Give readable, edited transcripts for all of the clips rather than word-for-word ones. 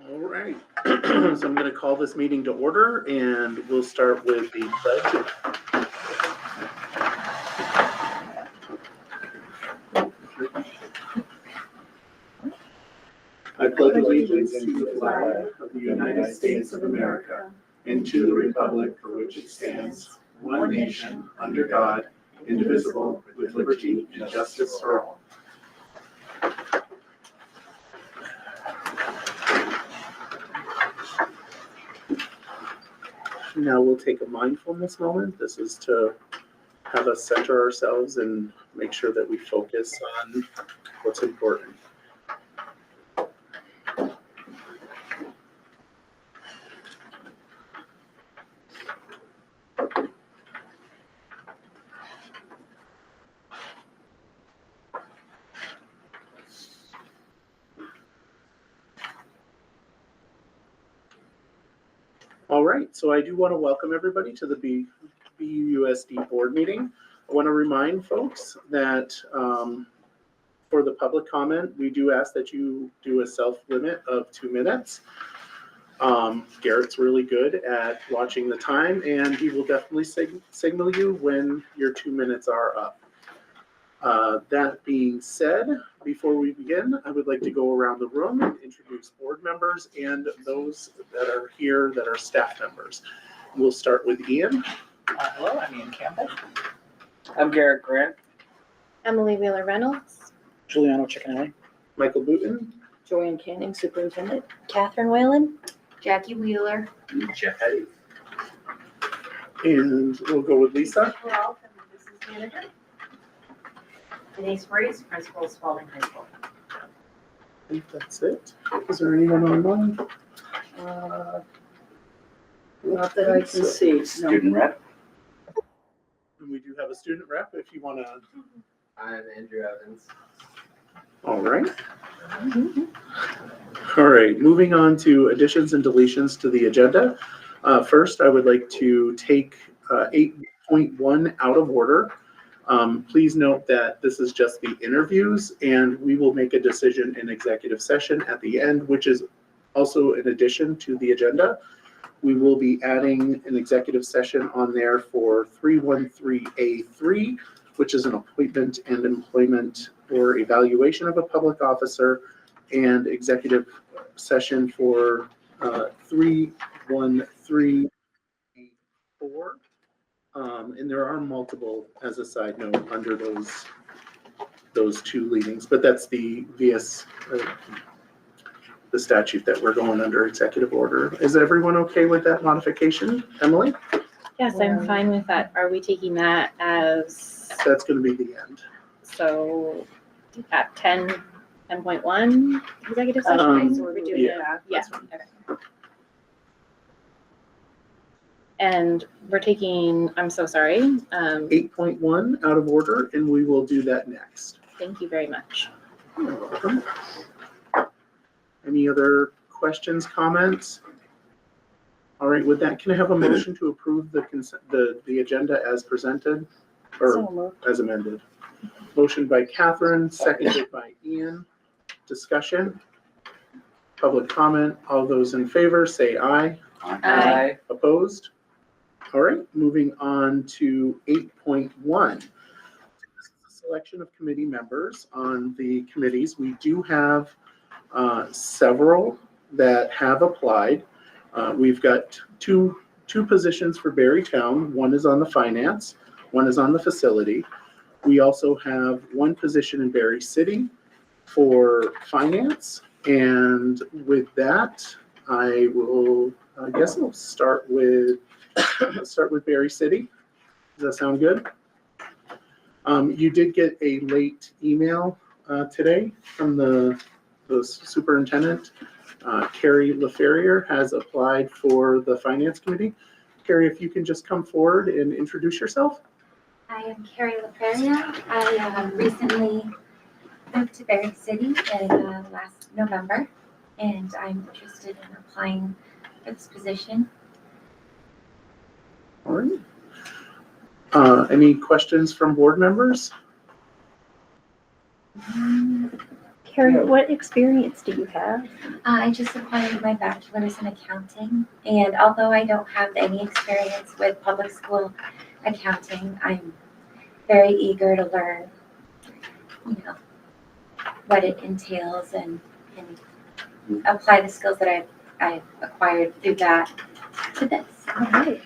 All right, so I'm going to call this meeting to order, and we'll start with the pledge. I pledge allegiance to the flag of the United States of America and to the republic for which it stands, one nation, under God, indivisible, with liberty and justice for all. Now we'll take a mindfulness moment. This is to have us center ourselves and make sure that we focus on what's important. All right, so I do want to welcome everybody to the BUUSD board meeting. I want to remind folks that for the public comment, we do ask that you do a self-limit of 2 minutes. Garrett's really good at watching the time, and he will definitely signal you when your 2 minutes are up. That being said, before we begin, I would like to go around the room and introduce board members and those that are here that are staff members. We'll start with Ian. Hello, I'm Ian Campbell. I'm Garrett Grant. Emily Wheeler-Reynolds. Giuliano Ciccinelli. Michael Booten. Joanne Canning, Superintendent. Catherine Whalen. Jackie Wheeler. Jeff Eddy. And we'll go with Lisa. Ralph, and the business manager. Denise Reese, principal of Spalding High School. I think that's it. Is there anyone online? Not that I can see. No. Student rep. And we do have a student rep if you want to. I'm Andrew Evans. All right. All right, moving on to additions and deletions to the agenda. First, I would like to take 8.1 out of order. Please note that this is just the interviews, and we will make a decision in executive session at the end, which is also an addition to the agenda. We will be adding an executive session on there for 313A3, which is an appointment and employment or evaluation of a public officer, and executive session for 313A4. And there are multiple, as a side note, under those two leadings, but that's the VS, the statute that we're going under executive order. Is everyone okay with that modification? Emily? Yes, I'm fine with that. Are we taking that as, That's going to be the end. so at 10.1 executive session? So we're doing yeah, it? Yeah. Okay. And we're taking, I'm so sorry. 8.1 out of order, and we will do that next. Thank you very much. You're welcome. Any other questions, comments? All right, with that, can I have a motion to approve the agenda as presented or as amended? Motion by Catherine, seconded by Ian. Discussion? Public comment? All those in favor say aye. Aye. Opposed? All right, moving on to 8.1. This is a selection of committee members on the committees. We do have several that have applied. We've got two positions for Barry Town. One is on the finance, one is on the facility. We also have one position in Barry City for finance. And with that, I guess I'll start with Barry City. Does that sound good? You did get a late email today from the superintendent. Carrie LaFerrier has applied for the finance committee. Carrie, if you can just come forward and introduce yourself. I am Carrie LaFerrier. I recently moved to Barry City in last November, and I'm interested in applying for this position. All right. Any questions from board members? Carrie, what experience do you have? I just acquired my bachelor's in accounting, and although I don't have any experience with public school accounting, I'm very eager to learn, what it entails and apply the skills that I've acquired through that to this. All right.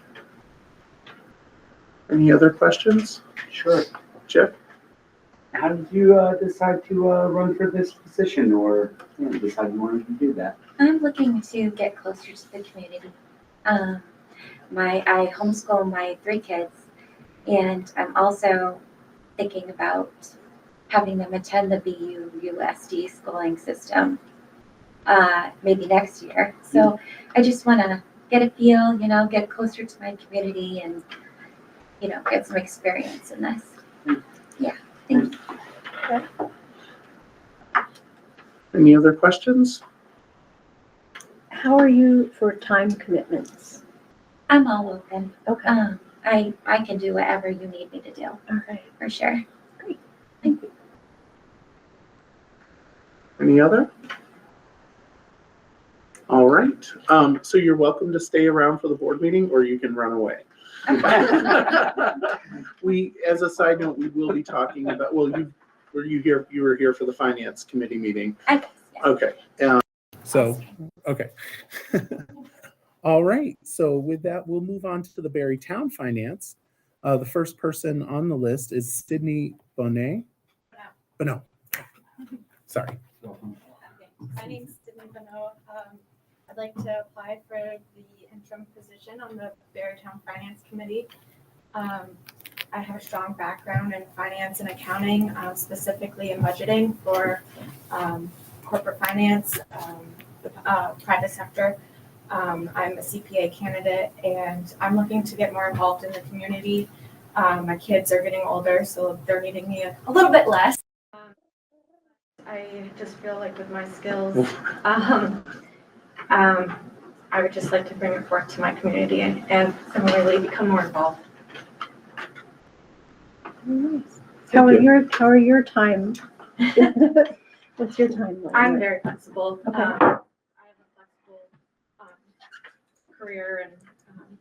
Any other questions? Sure. Jeff? How did you decide to run for this position, or decide you wanted to do that? I'm looking to get closer to the community. I homeschool my 3 kids, and I'm also thinking about having them attend the BUUSD schooling system maybe next year. So I just want to get a feel, get closer to my community and, get some experience in this. Yeah, thank you. Any other questions? How are you for time commitments? I'm all open. Okay. I can do whatever you need me to do, All right. for sure. Thank you. Any other? All right. So you're welcome to stay around for the board meeting, or you can run away. We, as a side note, we will be talking about, you were here for the finance committee meeting. Yes. Okay. Okay. All right. So with that, we'll move on to the Berrytown Finance. The first person on the list is Sydney Bonet. Bonneau. Sorry. My name's Sydney Bonneau. I'd like to apply for the interim position on the Berrytown Finance Committee. I have a strong background in finance and accounting, specifically in budgeting for corporate finance, the private sector. I'm a CPA candidate, and I'm looking to get more involved in the community. My kids are getting older, so they're needing me a little bit less. I just feel like with my skills, I would just like to bring it forth to my community and similarly become more involved. Nice. How are your time? What's your timeline? I'm very flexible. Okay. I have a flexible career, and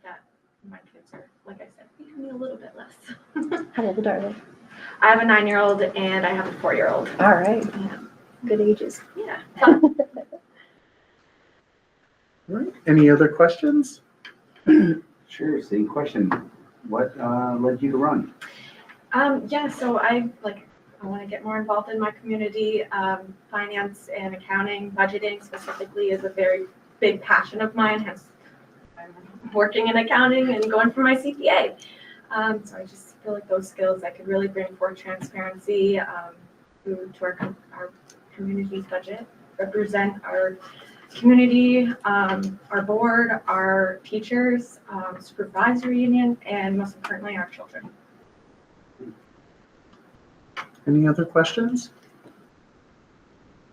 that my kids are, like I said, becoming a little bit less. How old are they? I have a 9-year-old and I have a 4-year-old. All right. Yeah. Good ages. Yeah. All right. Any other questions? Sure. Same question. What led you to run? So I want to get more involved in my community. Finance and accounting, budgeting specifically is a very big passion of mine. Hence, I'm working in accounting and going for my CPA. So I just feel like those skills I could really bring forth transparency to our community's budget, represent our community, our board, our teachers, supervisory union, and most importantly, our children. Any other questions?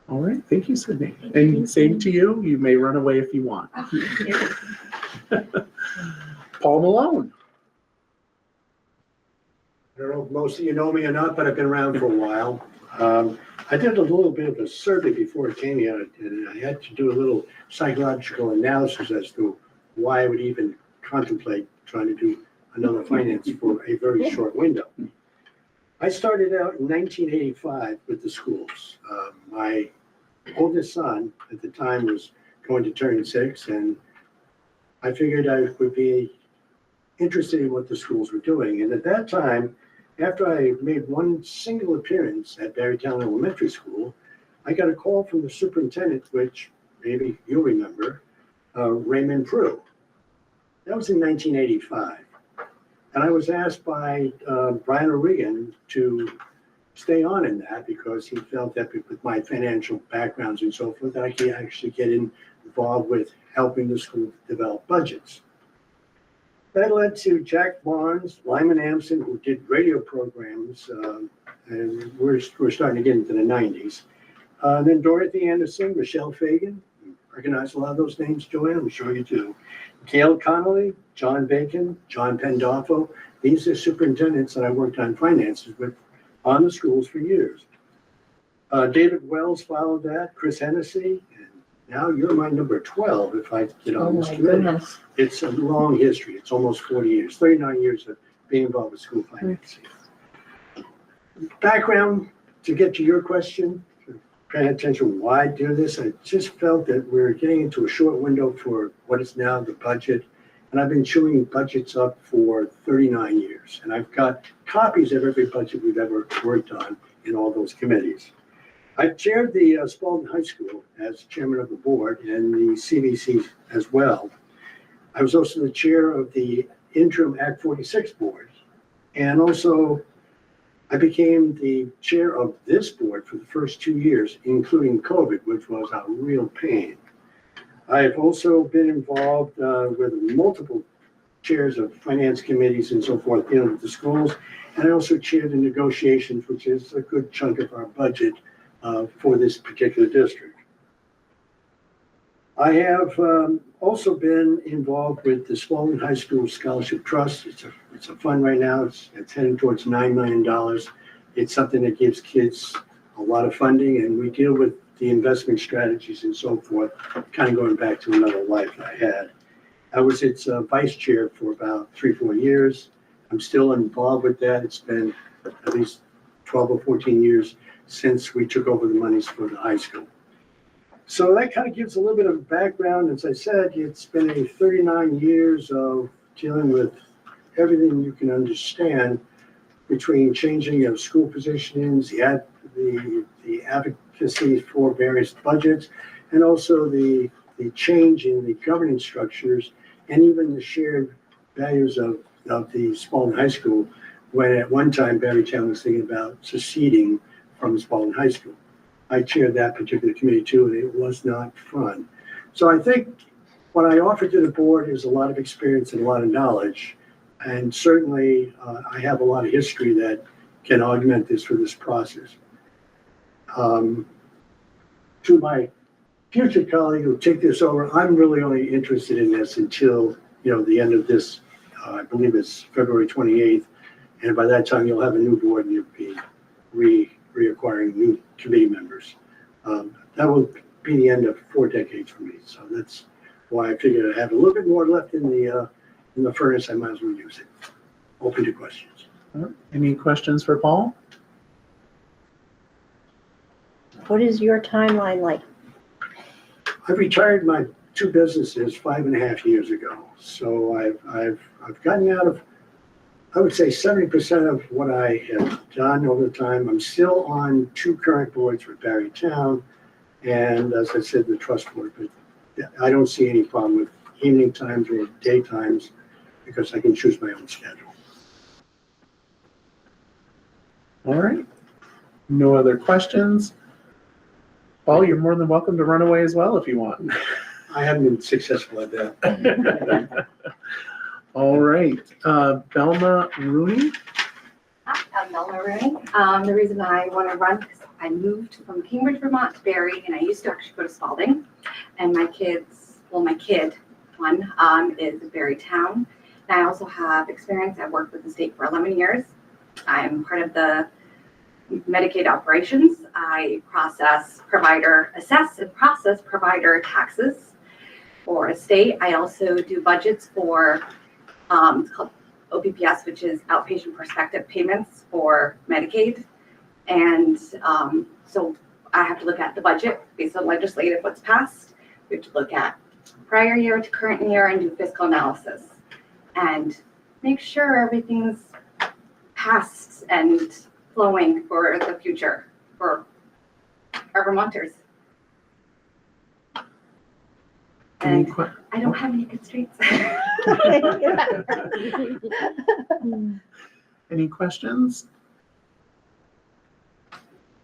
All right. Thank you, Sydney. And same to you. You may run away if you want. Oh, thank you. Paul Malone. I don't know if most of you know me or not, but I've been around for a while. I did a little bit of a survey before it came here, and I had to do a little psychological analysis as to why I would even contemplate trying to do another finance for a very short window. I started out in 1985 with the schools. My oldest son at the time was going to turn 6, and I figured I would be interested in what the schools were doing. And at that time, after I made one single appearance at Berrytown Elementary School, I got a call from the superintendent, which maybe you'll remember, Raymond Prue. That was in 1985. And I was asked by Brian O'Regan to stay on in that because he felt that with my financial backgrounds and so forth, that I could actually get involved with helping the school develop budgets. That led to Jack Barnes, Lyman Amson, who did radio programs, and we're starting to get into the 90s. Then Dorothy Anderson, Michelle Fagan, you recognize a lot of those names, Joanne? I'm sure you do. Gail Connolly, John Bacon, John Pandolfo. These are superintendents that I worked on finances with on the schools for years. David Wells followed that, Chris Hennessy, and now you're my number 12 if I get Oh on this my committee. goodness. It's a long history. It's almost 40 years, 39 years of being involved with school financing. Background, to get to your question, paying attention why I do this, I just felt that we're getting into a short window for what is now the budget. And I've been chewing budgets up for 39 years. And I've got copies of every budget we've ever worked on in all those committees. I've chaired the Spalding High School as chairman of the board and the CVC as well. I was also the chair of the interim Act 46 board. And also I became the chair of this board for the first 2 years, including COVID, which was a real pain. I've also been involved with multiple chairs of finance committees and so forth dealing with the schools. And I also chaired the negotiations, which is a good chunk of our budget for this particular district. I have also been involved with the Spalding High School Scholarship Trust. It's a fund right now. It's heading towards $9 million. It's something that gives kids a lot of funding, and we deal with the investment strategies and so forth, kind of going back to another life I had. I was its vice chair for about 3-4 years. I'm still involved with that. It's been at least 12 or 14 years since we took over the monies for the high school. So that kind of gives a little bit of background. As I said, it's been a 39 years of dealing with everything you can understand between changing of school positionings, the advocacy for various budgets, and also the change in the governance structures, and even the shared values of the Spalding High School, when at one time Barrytown was thinking about seceding from Spalding High School. I chaired that particular committee too, and it was not fun. So I think what I offer to the board is a lot of experience and a lot of knowledge. And certainly I have a lot of history that can augment this for this process. To my future colleague who will take this over, I'm really only interested in this until the end of this, I believe it's February 28th. And by that time you'll have a new board and you'll be reacquiring new committee members. That will be the end of 4 decades for me. So that's why I figured I have a little bit more left in the furnace. I might as well use it. Open to questions. Any questions for Paul? What is your timeline like? I retired my 2 businesses 5.5 years ago. So I've gotten out of, I would say 70% of what I have done over the time. I'm still on 2 current boards with Barrytown, and as I said, the trust board. But I don't see any problem with evening times or day times because I can choose my own schedule. All right. No other questions? Paul, you're more than welcome to run away as well if you want. I haven't been successful at that. All right. Belma Rooney. Hi, I'm Melna Rooney. The reason I want to run is I moved from Cambridge, Vermont to Barry, and I used to actually go to Spalding. And my kid, one is in Barrytown. And I also have experience. I've worked with the state for 11 years. I'm part of the Medicaid operations. I assess and process provider taxes for a state. I also do budgets for it's called OPPS, which is outpatient prospective payments for Medicaid. And so I have to look at the budget based on legislative what's passed. We have to look at prior year to current year and do fiscal analysis and make sure everything's passed and flowing for the future for our Vermonters. And I don't have any constraints. Any questions?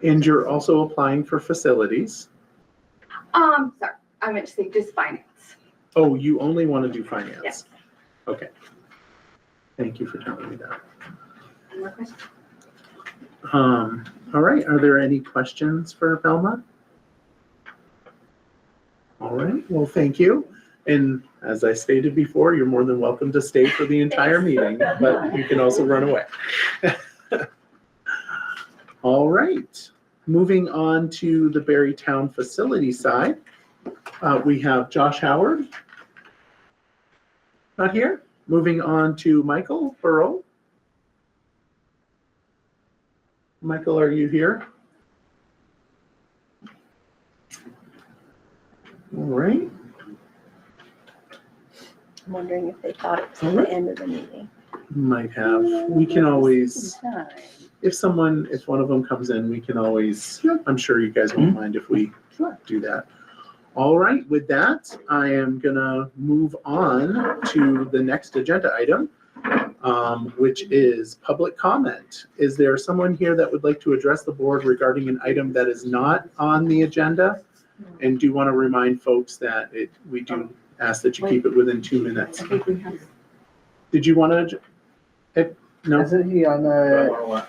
And you're also applying for facilities. Sorry, I meant to say just finance. Oh, you only want to do finance? Yes. Okay. Thank you for telling me that. Any more questions? All right. Are there any questions for Belma? All right. Well, thank you. And as I stated before, you're more than welcome to stay for the entire meeting, but you can also run away. All right. moving on to the Berrytown facility side, we have Josh Howard. Not here. Moving on to Michael Burrow. Michael, are you here? All right. I'm wondering if they thought it was at the end of the meeting. Might have. We can always, Time. if one of them comes in, we can always, I'm sure you guys won't mind if we do that. All right, with that, I am gonna move on to the next agenda item, which is public comment. Is there someone here that would like to address the board regarding an item that is not on the agenda? And do want to remind folks that we do ask that you keep it within 2 minutes. I think we have. Did you want to? No, Isn't he on the?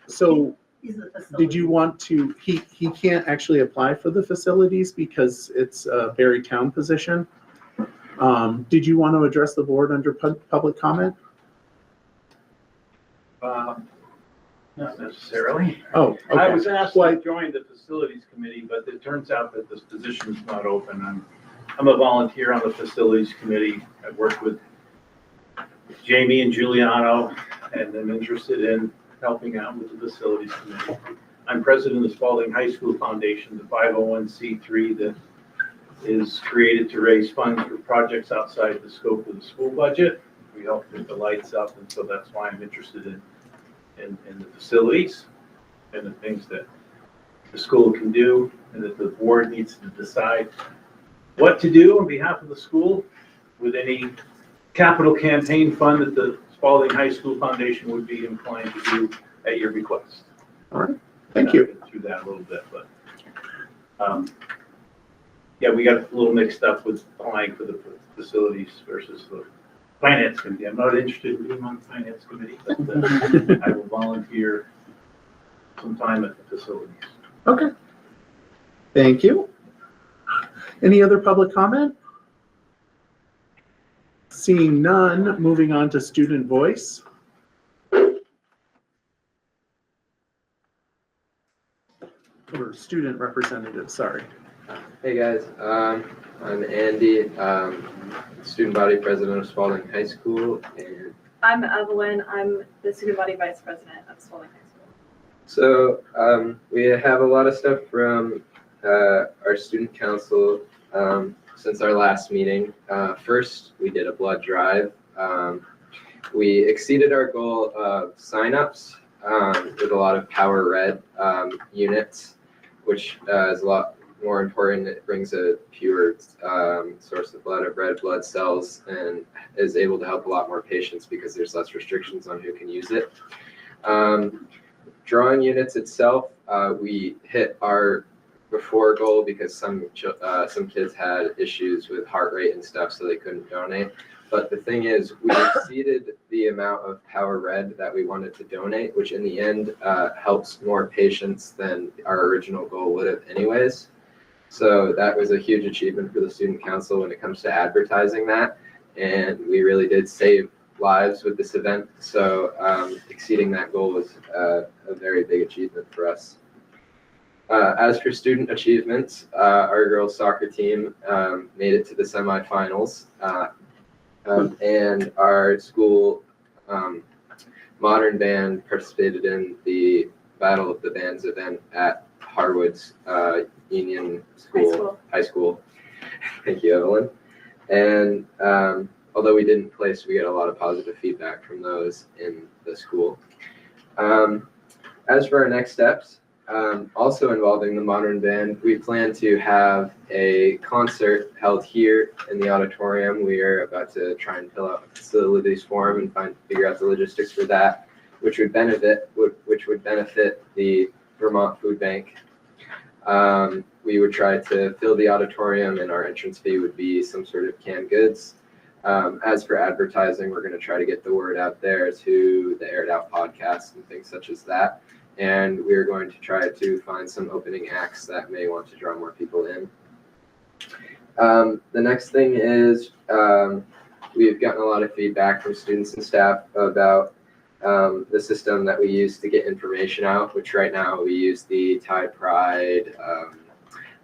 so did you want to, he can't actually apply for the facilities because it's a Berrytown position. Did you want to address the board under public comment? Not necessarily. Oh, I okay. was asked Why- to join the facilities committee, but it turns out that this position is not open. I'm a volunteer on the facilities committee. I've worked with Jamie and Giuliano, and I'm interested in helping out with the facilities committee. I'm president of the Spalding High School Foundation, the 501c3 that is created to raise funds for projects outside the scope of the school budget. We help get the lights up, and so that's why I'm interested in the facilities and the things that the school can do, and that the board needs to decide what to do on behalf of the school with any capital campaign fund that the Spalding High School Foundation would be inclined to do at your request. All right, thank you. I've been through that a little bit, but yeah, we got a little mixed up with applying for the facilities versus the finance committee. I'm not interested in being on the finance committee, but I will volunteer some time at the facilities. Okay. Thank you. Any other public comment? Seeing none, moving on to student voice. Or student representative, sorry. Hey guys, I'm Andy, student body president of Spalding High School, and I'm Evelyn. I'm the student body vice president of Spalding High School. so we have a lot of stuff from our student council since our last meeting. First, we did a blood drive. We exceeded our goal of signups with a lot of Power Red units, which is a lot more important. It brings a pure source of blood, of red blood cells, and is able to help a lot more patients because there's less restrictions on who can use it. Drawing units itself, we hit our before goal because some kids had issues with heart rate and stuff, so they couldn't donate. But the thing is, we exceeded the amount of Power Red that we wanted to donate, which in the end helps more patients than our original goal would have anyways. So that was a huge achievement for the student council when it comes to advertising that. And we really did save lives with this event. So exceeding that goal was a very big achievement for us. As for student achievements, our girls soccer team made it to the semifinals. And our school modern band participated in the Battle of the Bands event at Harwood's Union High School. Thank you, Evelyn. And although we didn't place, we get a lot of positive feedback from those in the school. As for our next steps, also involving the modern band, we plan to have a concert held here in the auditorium. We are about to try and fill out a facilities form and figure out the logistics for that, which would benefit the Vermont Food Bank. We would try to fill the auditorium, and our entrance fee would be some sort of canned goods. As for advertising, we're going to try to get the word out there to the Aired Out podcast and things such as that. And we're going to try to find some opening acts that may want to draw more people in. The next thing is we've gotten a lot of feedback from students and staff about the system that we use to get information out, which right now we use the Tide Pride,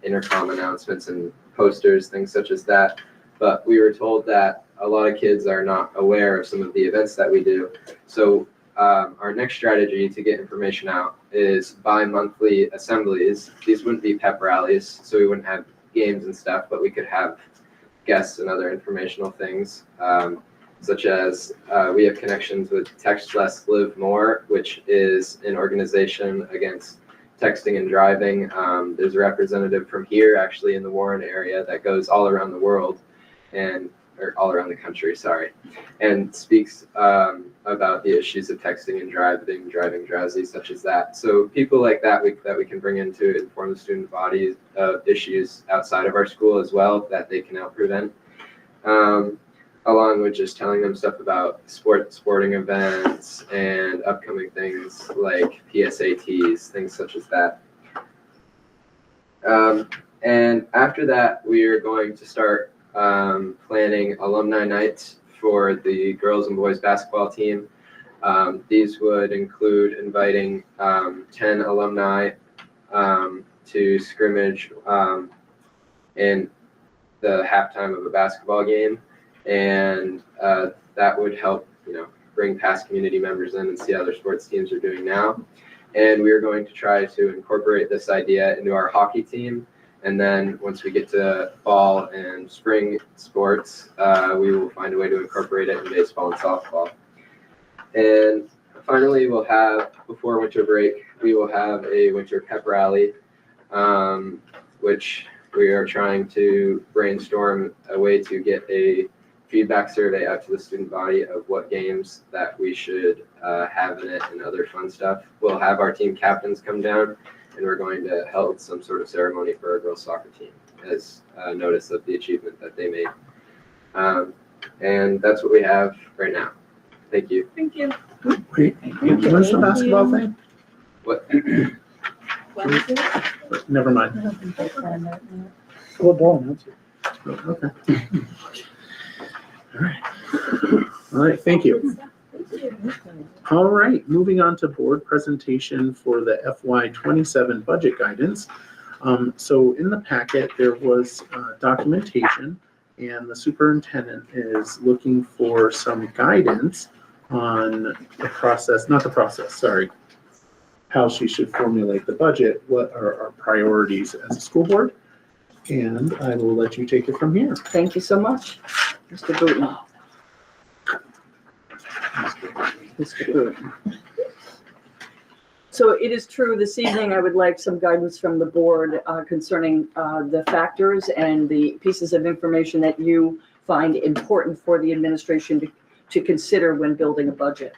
intercom announcements and posters, things such as that. But we were told that a lot of kids are not aware of some of the events that we do. So our next strategy to get information out is bi-monthly assemblies. These wouldn't be pep rallies, so we wouldn't have games and stuff, but we could have guests and other informational things, such as we have connections with Text Less, Live More, which is an organization against texting and driving. There's a representative from here, actually in the Warren area, that goes all around the world or all around the country, sorry, and speaks about the issues of texting and driving drowsy, such as that. So people like that we can bring in to inform the student body of issues outside of our school as well that they can help prevent, along with just telling them stuff about sporting events and upcoming things like PSATs, things such as that. And after that, we are going to start planning alumni nights for the girls and boys basketball team. These would include inviting 10 alumni to scrimmage in the halftime of a basketball game, and that would help, bring past community members in and see how their sports teams are doing now. And we are going to try to incorporate this idea into our hockey team. And then once we get to fall and spring sports, we will find a way to incorporate it in baseball and softball. And finally, we'll have, before winter break, we will have a winter pep rally, which we are trying to brainstorm a way to get a feedback survey out to the student body of what games that we should have in it and other fun stuff. We'll have our team captains come down, and we're going to hold some sort of ceremony for our girls soccer team as a notice of the achievement that they made. And that's what we have right now. Thank you. Thank you. Great. When's the basketball thing? What? Never mind. Well, don't announce it. Okay. All right. All right, thank you. All right, moving on to board presentation for the FY27 budget guidance. So in the packet, there was documentation, and the superintendent is looking for some guidance on the process, not the process, sorry, how she should formulate the budget, what are our priorities as a school board. And I will let you take it from here. Thank you so much, Mr. Booten. Mr. Booten. So it is true, this evening I would like some guidance from the board concerning the factors and the pieces of information that you find important for the administration to consider when building a budget.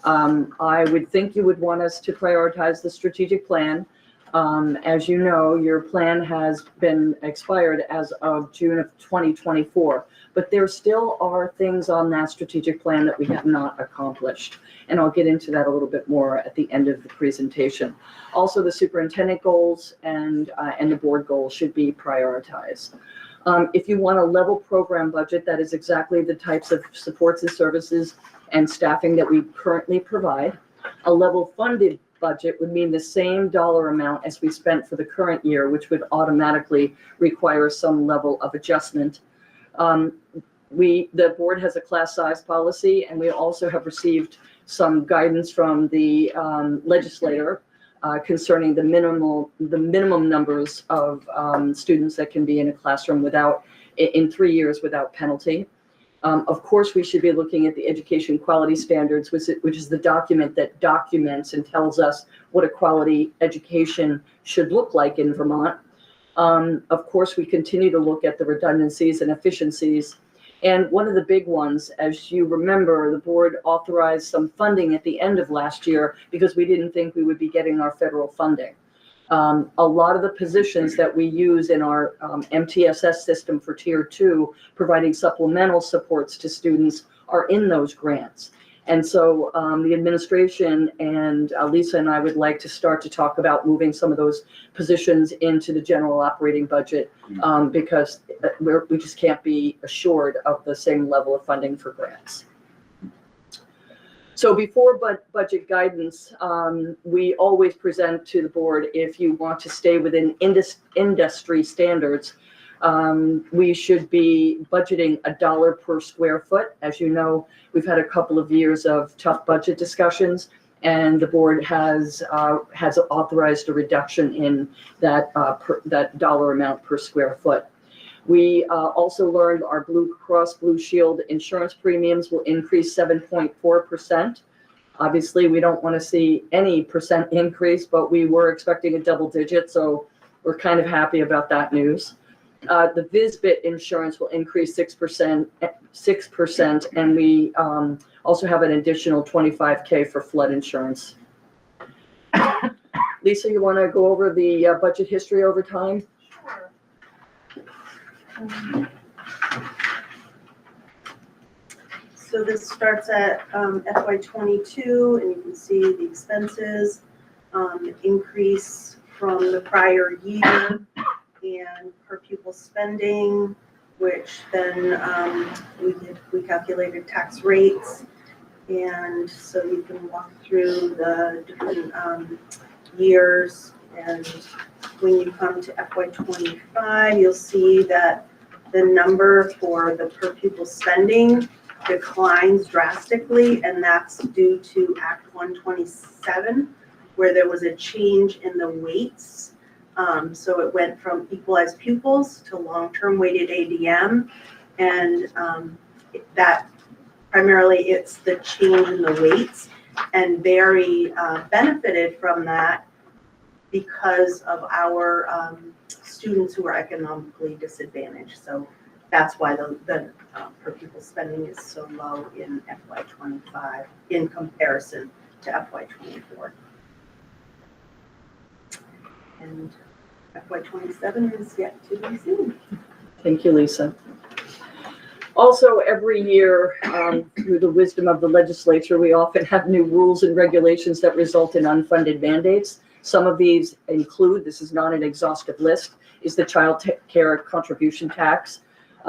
I would think you would want us to prioritize the strategic plan. As you know, your plan has been expired as of June of 2024, but there still are things on that strategic plan that we have not accomplished. And I'll get into that a little bit more at the end of the presentation. Also, the superintendent goals and the board goals should be prioritized. If you want a level program budget, that is exactly the types of supports and services and staffing that we currently provide. A level funded budget would mean the same dollar amount as we spent for the current year, which would automatically require some level of adjustment. The board has a class size policy, and we also have received some guidance from the legislator concerning the minimum numbers of students that can be in a classroom in 3 years without penalty. Of course, we should be looking at the education quality standards, which is the document that documents and tells us what a quality education should look like in Vermont. Of course, we continue to look at the redundancies and efficiencies. And one of the big ones, as you remember, the board authorized some funding at the end of last year because we didn't think we would be getting our federal funding. A lot of the positions that we use in our MTSS system for Tier 2, providing supplemental supports to students, are in those grants. And so the administration and Lisa and I would like to start to talk about moving some of those positions into the general operating budget because we just can't be assured of the same level of funding for grants. So before budget guidance, we always present to the board, if you want to stay within industry standards, we should be budgeting $1 per square foot. As you know, we've had a couple of years of tough budget discussions, and the board has authorized a reduction in that dollar amount per square foot. We also learned our Blue Cross Blue Shield insurance premiums will increase 7.4%. Obviously, we don't want to see any percent increase, but we were expecting a double digit, so we're kind of happy about that news. The VISBIT insurance will increase 6%, and we also have an additional $25K for flood insurance. Lisa, you want to go over the budget history over time? So this starts at FY22, and you can see the expenses increase from the prior year, and per pupil spending, which then we calculated tax rates, and so you can walk through the different years. And when you come to FY25, you'll see that the number for the per pupil spending declines drastically, and that's due to Act 127, where there was a change in the weights. So it went from equalized pupils to long-term weighted ADM, and that primarily it's the change in the weights, and Barry benefited from that because of our students who are economically disadvantaged. So that's why the per pupil spending is so low in FY25 in comparison to FY24. And FY27 is yet to be seen. Thank you, Lisa. Also, every year, through the wisdom of the legislature, we often have new rules and regulations that result in unfunded mandates. Some of these include, this is not an exhaustive list, is the child care contribution tax,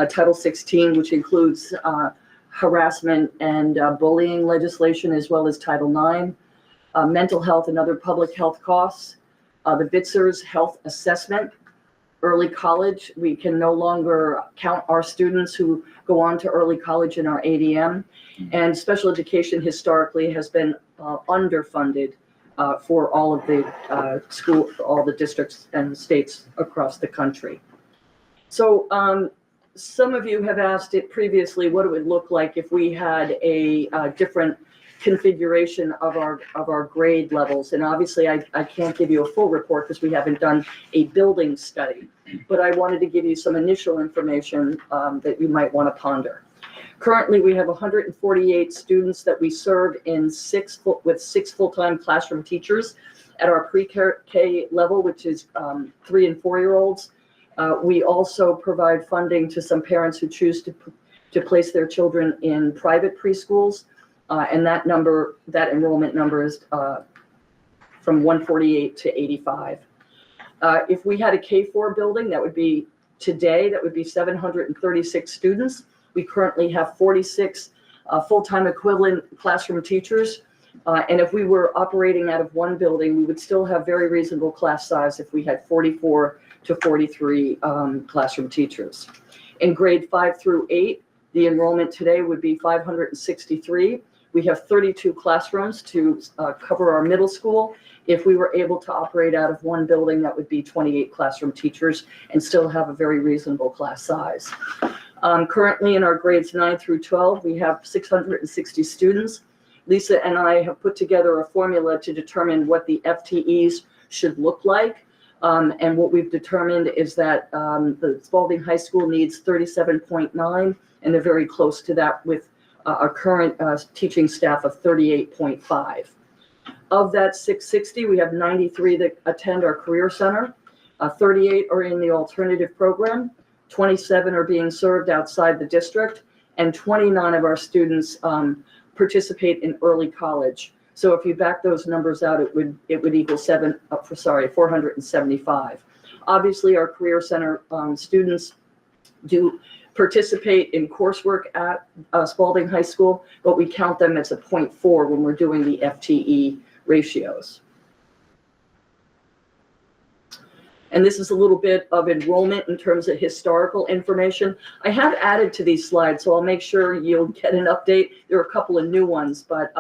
Title 16, which includes harassment and bullying legislation, as well as Title 9, mental health and other public health costs, the BITSER's health assessment, early college. We can no longer count our students who go on to early college in our ADM, and special education historically has been underfunded for all of the all the districts and states across the country. So some of you have asked it previously what it would look like if we had a different configuration of our grade levels. And obviously I can't give you a full report because we haven't done a building study, but I wanted to give you some initial information that you might want to ponder. Currently, we have 148 students that we serve in with 6 full-time classroom teachers at our pre-K level, which is 3 and 4-year-olds. We also provide funding to some parents who choose to place their children in private preschools. And that enrollment number is from 148 to 85. If we had a K-4 building, that would be 736 students. We currently have 46 full-time equivalent classroom teachers. And if we were operating out of one building, we would still have very reasonable class size if we had 44 to 43 classroom teachers. In grade 5 through 8, the enrollment today would be 563. We have 32 classrooms to cover our middle school. If we were able to operate out of one building, that would be 28 classroom teachers and still have a very reasonable class size. Currently in our grades 9 through 12, we have 660 students. Lisa and I have put together a formula to determine what the FTEs should look like. And what we've determined is that the Spalding High School needs 37.9, and they're very close to that with our current teaching staff of 38.5. Of that 660, we have 93 that attend our Career Center, 38 are in the alternative program, 27 are being served outside the district, and 29 of our students participate in early college. So if you back those numbers out, it would equal 475. Obviously, our Career Center students do participate in coursework at Spalding High School, but we count them as a 0.4 when we're doing the FTE ratios. And this is a little bit of enrollment in terms of historical information. I have added to these slides, so I'll make sure you'll get an update. There are a couple of new ones, but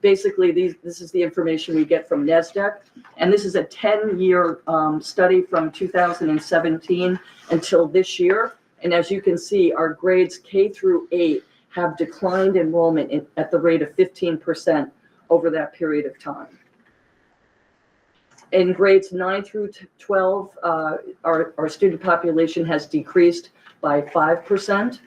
basically this is the information we get from NESDEC. And this is a 10-year study from 2017 until this year. And as you can see, our grades K through 8 have declined enrollment at the rate of 15% over that period of time. In grades 9 through 12, our student population has decreased by 5%.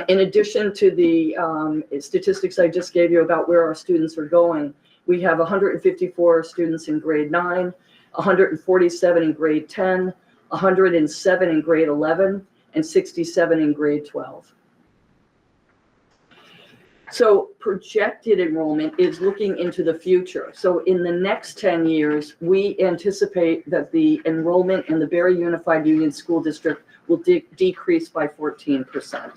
In addition to the statistics I just gave you about where our students are going, we have 154 students in grade 9, 147 in grade 10, 107 in grade 11, and 67 in grade 12. So projected enrollment is looking into the future. So in the next 10 years, we anticipate that the enrollment in the Barre Unified Union School District will decrease by 14%.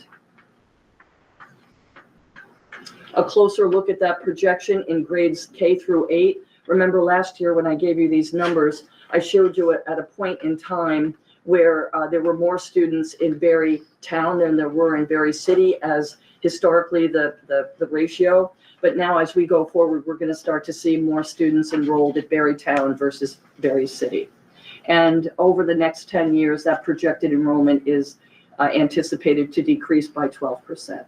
A closer look at that projection in grades K through 8. Remember last year when I gave you these numbers, I showed you at a point in time where there were more students in Barre Town than there were in Barre City as historically the ratio. But now as we go forward, we're going to start to see more students enrolled at Barre Town versus Barre City. And over the next 10 years, that projected enrollment is anticipated to decrease by 12%.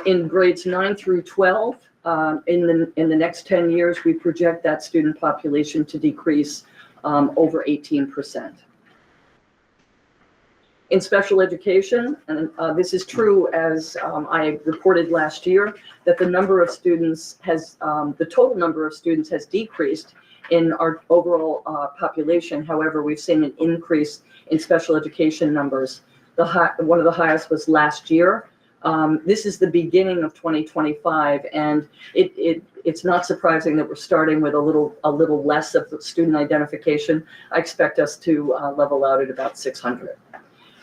In grades 9 through 12, in the next 10 years, we project that student population to decrease over 18%. In special education, and this is true as I reported last year, that the number of students has, the total number of students has decreased in our overall population. However, we've seen an increase in special education numbers. One of the highest was last year. This is the beginning of 2025, and it's not surprising that we're starting with a little less of the student identification. I expect us to level out at about 600.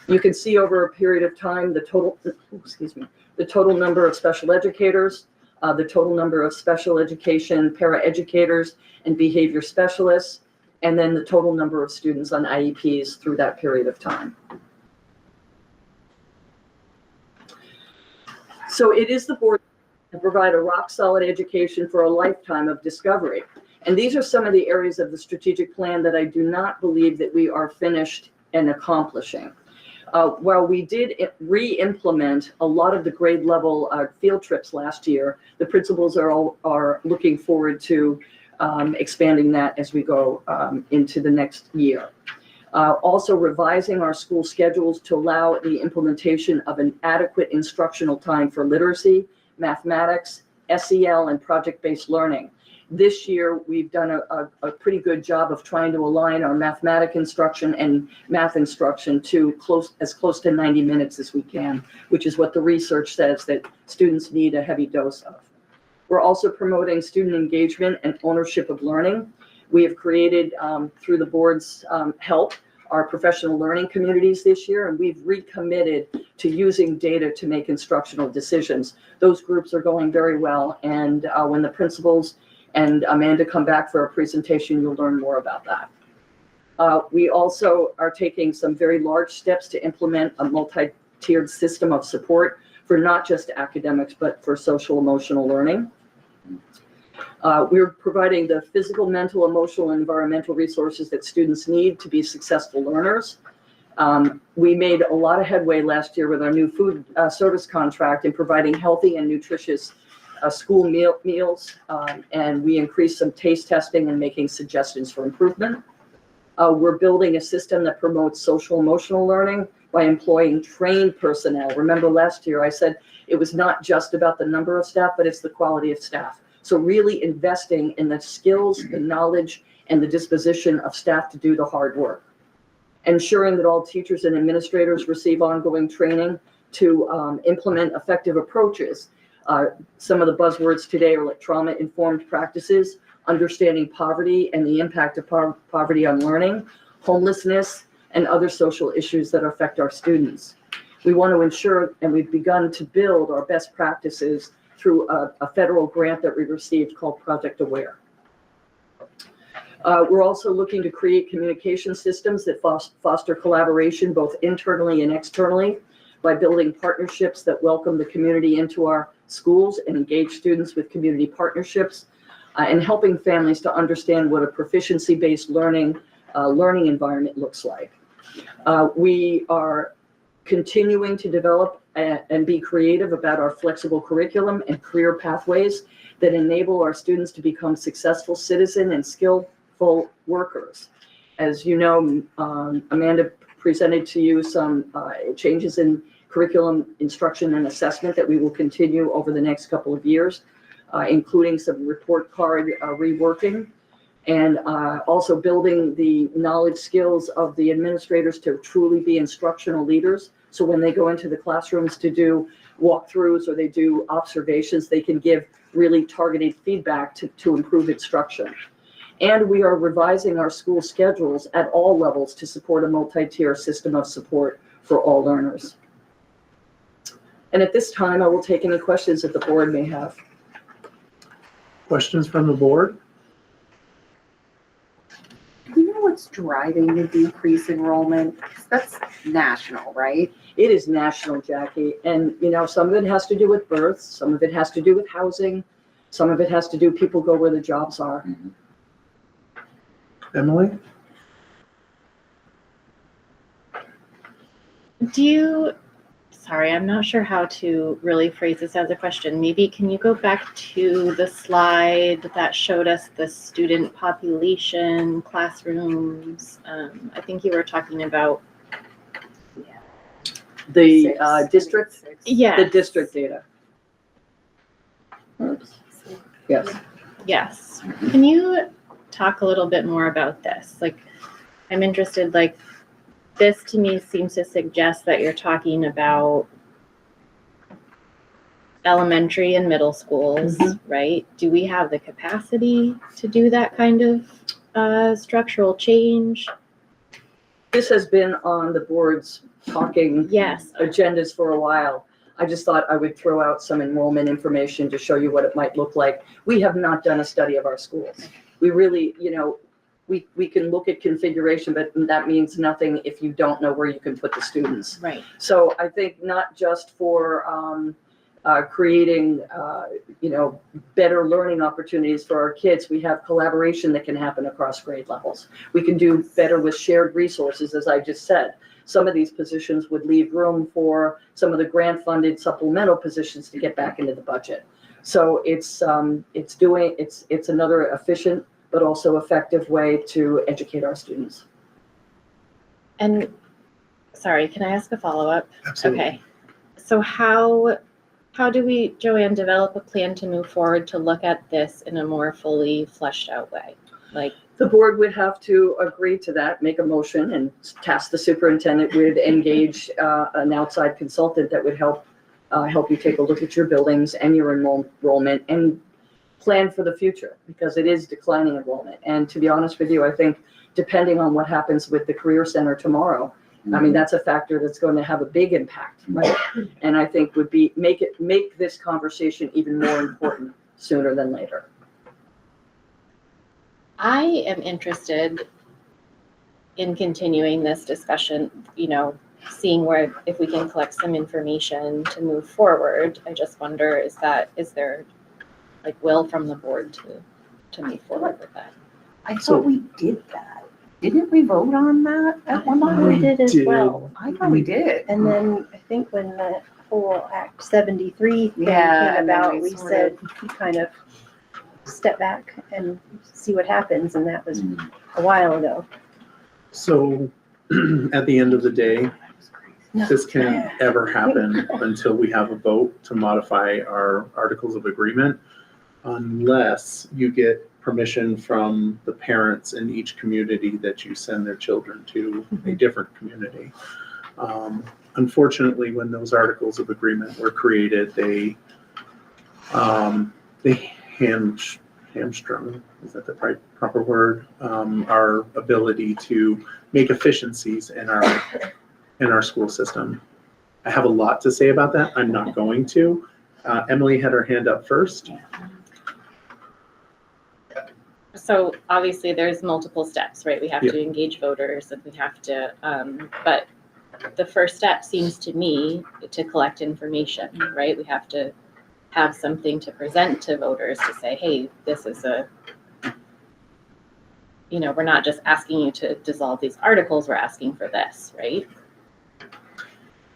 You can see over a period of time the total number of special educators, the total number of special education paraeducators and behavior specialists, and then the total number of students on IEPs through that period of time. So it is the board to provide a rock-solid education for a lifetime of discovery. And these are some of the areas of the strategic plan that I do not believe that we are finished in accomplishing. While we did re-implement a lot of the grade level field trips last year, the principals are looking forward to expanding that as we go into the next year. Also revising our school schedules to allow the implementation of an adequate instructional time for literacy, mathematics, SEL, and project-based learning. This year, we've done a pretty good job of trying to align our mathematics instruction and math instruction to as close to 90 minutes as we can, which is what the research says that students need a heavy dose of. We're also promoting student engagement and ownership of learning. We have created, through the board's help, our professional learning communities this year, and we've recommitted to using data to make instructional decisions. Those groups are going very well, and when the principals and Amanda come back for a presentation, you'll learn more about that. We also are taking some very large steps to implement a multi-tiered system of support for not just academics, but for social emotional learning. We're providing the physical, mental, emotional, and environmental resources that students need to be successful learners. We made a lot of headway last year with our new food service contract in providing healthy and nutritious school meals, and we increased some taste testing and making suggestions for improvement. We're building a system that promotes social emotional learning by employing trained personnel. Remember last year I said it was not just about the number of staff, but it's the quality of staff. So really investing in the skills, the knowledge, and the disposition of staff to do the hard work. Ensuring that all teachers and administrators receive ongoing training to implement effective approaches. Some of the buzzwords today are like trauma-informed practices, understanding poverty and the impact of poverty on learning, homelessness, and other social issues that affect our students. We want to ensure, and we've begun to build our best practices through a federal grant that we received called Project Aware. We're also looking to create communication systems that foster collaboration both internally and externally by building partnerships that welcome the community into our schools and engage students with community partnerships, and helping families to understand what a proficiency-based learning environment looks like. We are continuing to develop and be creative about our flexible curriculum and career pathways that enable our students to become successful citizen and skillful workers. As you know, Amanda presented to you some changes in curriculum instruction and assessment that we will continue over the next couple of years, including some report card reworking, and also building the knowledge skills of the administrators to truly be instructional leaders. So when they go into the classrooms to do walkthroughs or they do observations, they can give really targeted feedback to improve instruction. And we are revising our school schedules at all levels to support a multi-tier system of support for all learners. And at this time, I will take any questions that the board may have. Questions from the board? Do you know what's driving the decrease in enrollment? 'Cause that's national, right? It is national, Jackie. And, you know, some of it has to do with births, some of it has to do with housing, some of it has to do people go where the jobs are. Emily? Sorry, I'm not sure how to really phrase this as a question. Maybe can you go back to the slide that showed us the student population, classrooms? I think you were talking about The district, yeah, the district data. Oops. Yes. Yes. Can you talk a little bit more about this? Like, I'm interested, like, this to me seems to suggest that you're talking about elementary and middle schools, right? Do we have the capacity to do that kind of structural change? This has been on the board's talking Yes. agendas for a while. I just thought I would throw out some enrollment information to show you what it might look like. We have not done a study of our schools. We really, you know, we can look at configuration, but that means nothing if you don't know where you can put the students. Right. So I think not just for creating, you know, better learning opportunities for our kids, we have collaboration that can happen across grade levels. We can do better with shared resources, as I just said. Some of these positions would leave room for some of the grant-funded supplemental positions to get back into the budget. So it's another efficient but also effective way to educate our students. And sorry, can I ask a follow-up? Absolutely. Okay. So how do we, Joanne, develop a plan to move forward to look at this in a more fully fleshed out way? Like, the board would have to agree to that, make a motion, and task the superintendent with engage an outside consultant that would help you take a look at your buildings and your enrollment and plan for the future, because it is declining enrollment. And to be honest with you, I think depending on what happens with the Career Center tomorrow, I mean, that's a factor that's going to have a big impact, right? And I think would be make this conversation even more important sooner than later. I am interested in continuing this discussion, you know, seeing if we can collect some information to move forward. I just wonder, is there like will from the board to move forward with that? I thought we did that. Didn't we vote on that at one point? We did as did. well. I thought we did. And then I think when the whole Act 73 thing Yeah, came and then about, we we sort said, kind of step back and see what happens, and that was a while ago. So at the end of the day, this can't ever happen until we have a vote to modify our articles of agreement, unless you get permission from the parents in each community that you send their children to a different community. Unfortunately, when those articles of hamstrung, is that the proper word? Our ability to make efficiencies in our school system. I have a lot to say about that. I'm not going to. Emily had her hand up first. So obviously there's multiple steps, right? We have Yeah. to engage voters and we have to, but the first step seems to me to collect information, right? We have to have something to present to voters to say, hey, this is we're not just asking you to dissolve these articles, we're asking for this, right?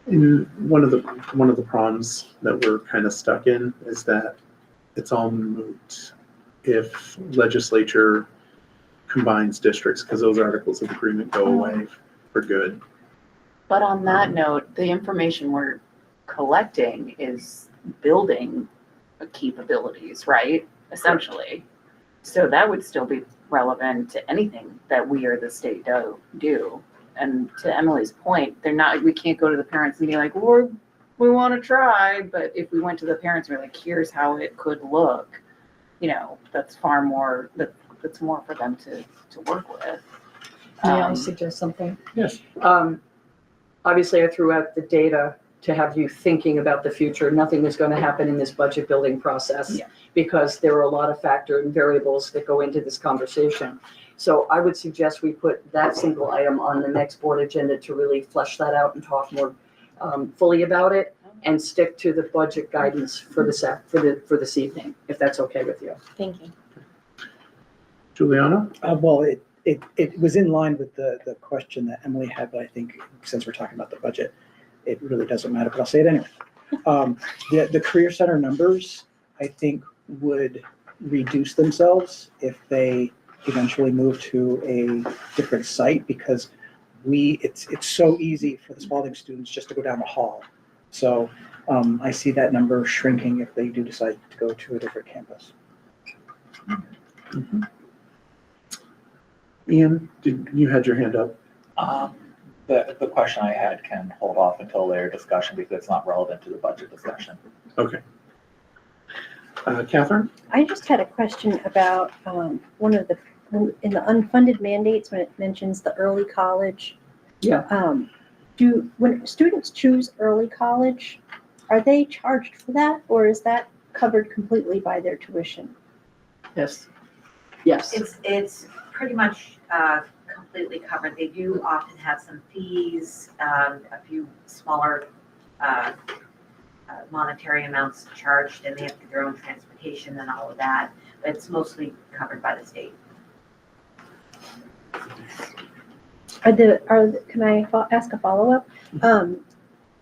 And one of the problems that we're kind of stuck in is that it's all moot if legislature combines districts, because those articles of agreement go away for good. But on that note, the information we're collecting is building capabilities, right? Essentially. So that would still be relevant to anything that we or the state do. And to Emily's point, we can't go to the parents and be like, well, we want to try, but if we went to the parents and we're like, here's how it could look, that's far more, that's more for them to work with. May I suggest something? Yes. Obviously, I threw out the data to have you thinking about the future. Nothing is going to happen in this budget building process because there are a lot of factors and variables that go into this conversation. So I would suggest we put that single item on the next board agenda to really flesh that out and talk more fully about it, and stick to the budget guidance for this evening, if that's okay with you. Thank you. Juliana? Well, it was in line with the question that Emily had, but I think since we're talking about the budget, it really doesn't matter, but I'll say it anyway. The Career Center numbers, I think, would reduce themselves if they eventually move to a different site, because it's so easy for the Spalding students just to go down the hall. So I see that number shrinking if they do decide to go to a different campus. Mm-hmm. Ian, you had your hand up? The question I had can hold off until later discussion because it's not relevant to the budget discussion. Okay. Catherine? I just had a question about in the unfunded mandates, when it mentions the early college. Yeah. When students choose early college, are they charged for that, or is that covered completely by their tuition? Yes. It's pretty much completely covered. They do often have some fees, a few smaller monetary amounts charged, and they have to do their own transportation and all of that, but it's mostly covered by the state. Can I ask a follow-up?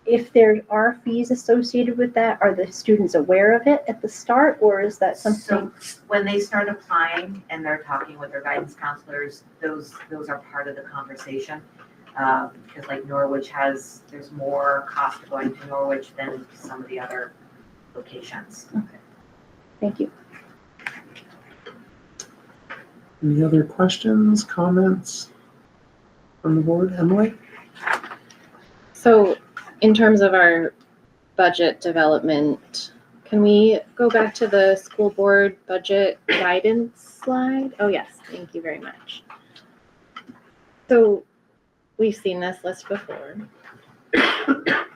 If there are fees associated with that, are the students aware of it at the start, or is that something? So when they start applying and they're talking with their guidance counselors, those are part of the conversation. Because like Norwich there's more cost of going to Norwich than some of the other locations. Okay. Thank you. Any other questions, comments from the board? Emily? So in terms of our budget development, can we go back to the school board budget guidance slide? Oh yes, thank you very much. So we've seen this list before.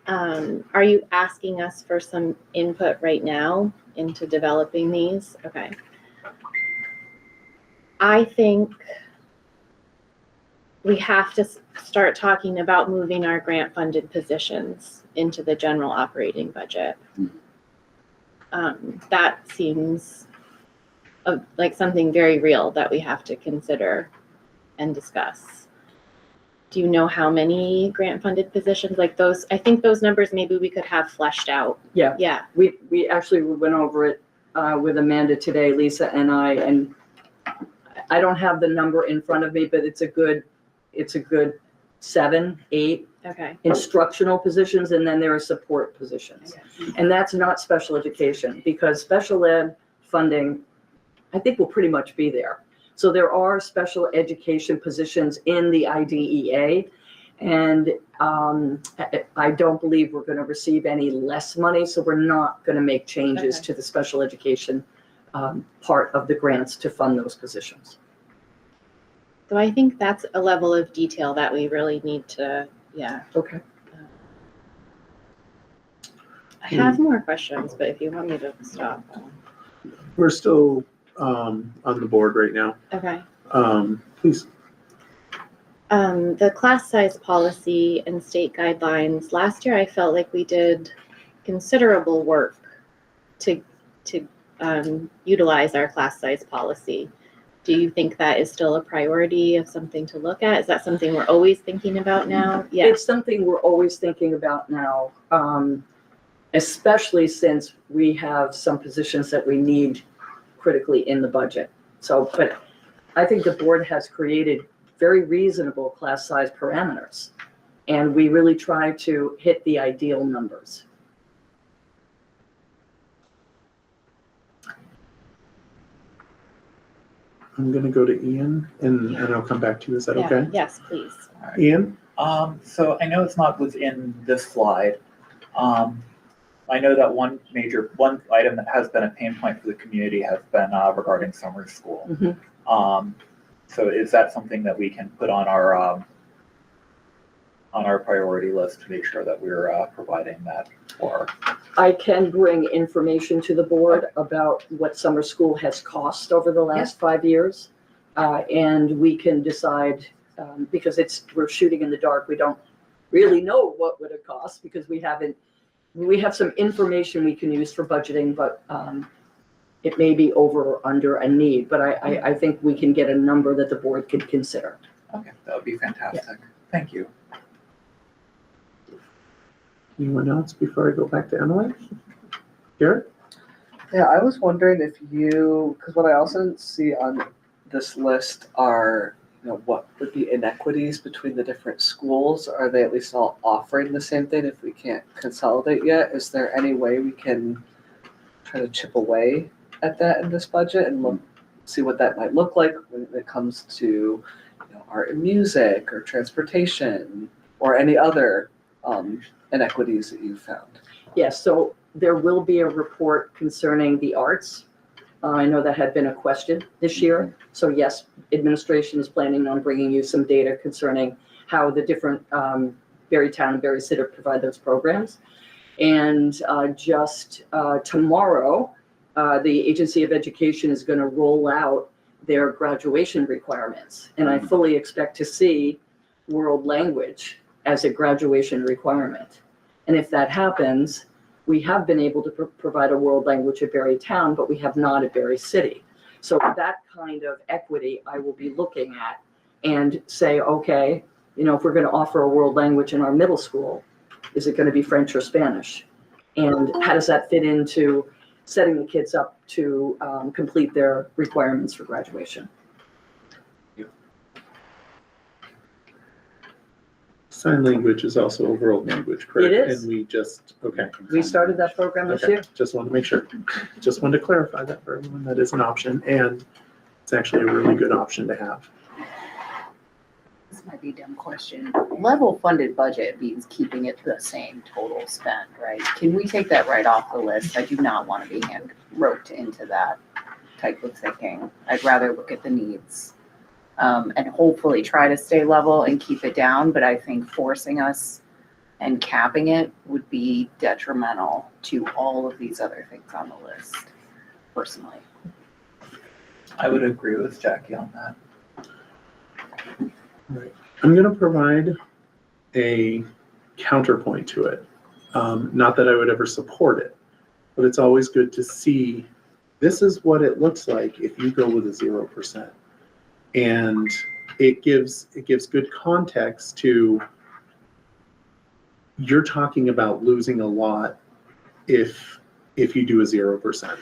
Are you asking us for some input right now into developing these? Okay. I think we have to start talking about moving our grant funded positions into the general operating budget. That seems like something very real that we have to consider and discuss. Do you know how many grant funded positions like those? I think those numbers maybe we could have fleshed out. Yeah. Yeah. We actually went over it with Amanda today, Lisa and I don't have the number in front of me, but it's a good 7, 8 Okay. instructional positions, and then there are support positions. And that's not special education, because special ed funding, I think, will pretty much be there. So there are special education positions in the IDEA, and I don't believe we're going to receive any less money, so we're not going to make changes to the special education part of the grants to fund those positions. So I think that's a level of detail that we really need to, yeah. Okay. I have more questions, but if you want me to stop. We're still on the board right now. Okay. Please. The class size policy and state guidelines, last year I felt like we did considerable work to utilize our class size policy. Do you think that is still a priority of something to look at? Is that something we're always thinking about now? Yeah. It's something we're always thinking about now, especially since we have some positions that we need critically in the budget. So, but I think the board has created very reasonable class size parameters, and we really try to hit the ideal numbers. I'm gonna go to Ian and I'll come back to you. Is that Yeah. okay? Yes, please. Ian? So I know it's not within this slide. I know that one item that has been a pain point for the community has been regarding summer school. Mhm. So is that something that we can put on our priority list to make sure that we're providing that for? I can bring information to the board about what summer school has cost over the last 5 years. And we can decide, because we're shooting in the dark, we don't really know what would it cost because we have some information we can use for budgeting, but it may be over or under a need. But I think we can get a number that the board could consider. Okay, that would be fantastic. Thank you. Anyone else before I go back to Emily? Garrett? Yeah, I was wondering if because what I also didn't see on this list are, what would be inequities between the different schools? Are they at least all offering the same thing if we can't consolidate yet? Is there any way we can try to chip away at that in this budget and see what that might look like when it comes to art and music or transportation or any other inequities that you found? Yes, so there will be a report concerning the arts. I know that had been a question this year. So yes, administration is planning on bringing you some data concerning how the different Berrytown and Berry City provide those programs. And just tomorrow, the Agency of Education is going to roll out their graduation requirements. And I fully expect to see world language as a graduation requirement. And if that happens, we have been able to provide a world language at Berrytown, but we have not at Berry City. So that kind of equity I will be looking at and say, okay, if we're going to offer a world language in our middle school, is it going to be French or Spanish? And how does that fit into setting the kids up to complete their requirements for graduation? Sign language is also a world language, correct? It is. And We started that program this year. Just wanted to make sure. Just wanted to clarify that for everyone. That is an option, and it's actually a really good option to have. This might be a dumb question. Level funded budget means keeping it the same total spend, right? Can we take that right off the list? I do not want to be hand roped into that type of thinking. I'd rather look at the needs. And hopefully try to stay level and keep it down, but I think forcing us and capping it would be detrimental to all of these other things on the list, personally. I would agree with Jackie on that. Right. I'm going to provide a counterpoint to it. Not that I would ever support it, but it's always good to see this is what it looks like if you go with a 0%. And it gives good context to, you're talking about losing a lot if you do a 0%.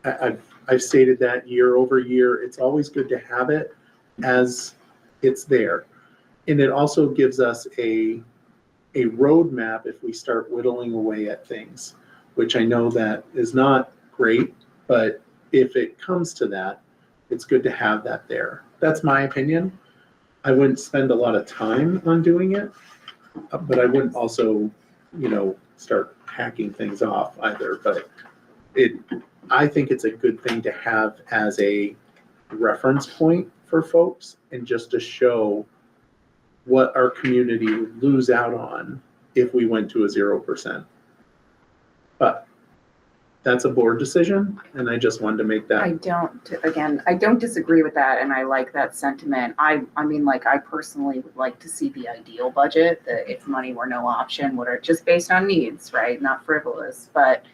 I've stated that year over year. It's always good to have it as it's there. And it also gives us a roadmap if we start whittling away at things, which I know that is not great, but if it comes to that, it's good to have that there. That's my opinion. I wouldn't spend a lot of time on doing it, but I wouldn't also, start hacking things off either. But I think it's a good thing to have as a reference point for folks and just to show what our community would lose out on if we went to a 0%. But that's a board decision, and I just wanted to make that. I don't disagree with that, and I like that sentiment. I mean, like, I personally would like to see the ideal budget, that if money were no option, what are just based on needs, right? Not frivolous, but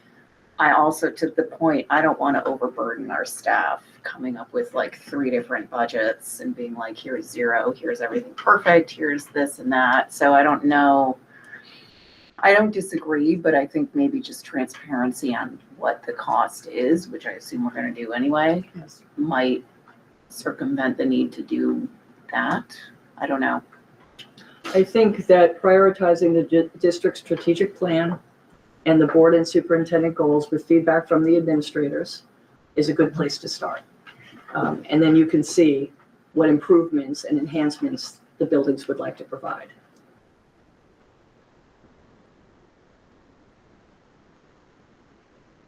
I also, to the point, I don't want to overburden our staff coming up with like 3 different budgets and being like, here's 0, here's everything perfect, here's this and that. So I don't know. I don't disagree, but I think maybe just transparency on what the cost is, which I assume we're going to do anyway, might circumvent the need to do that. I don't know. I think that prioritizing the district's strategic plan and the board and superintendent goals with feedback from the administrators is a good place to start. And then you can see what improvements and enhancements the buildings would like to provide.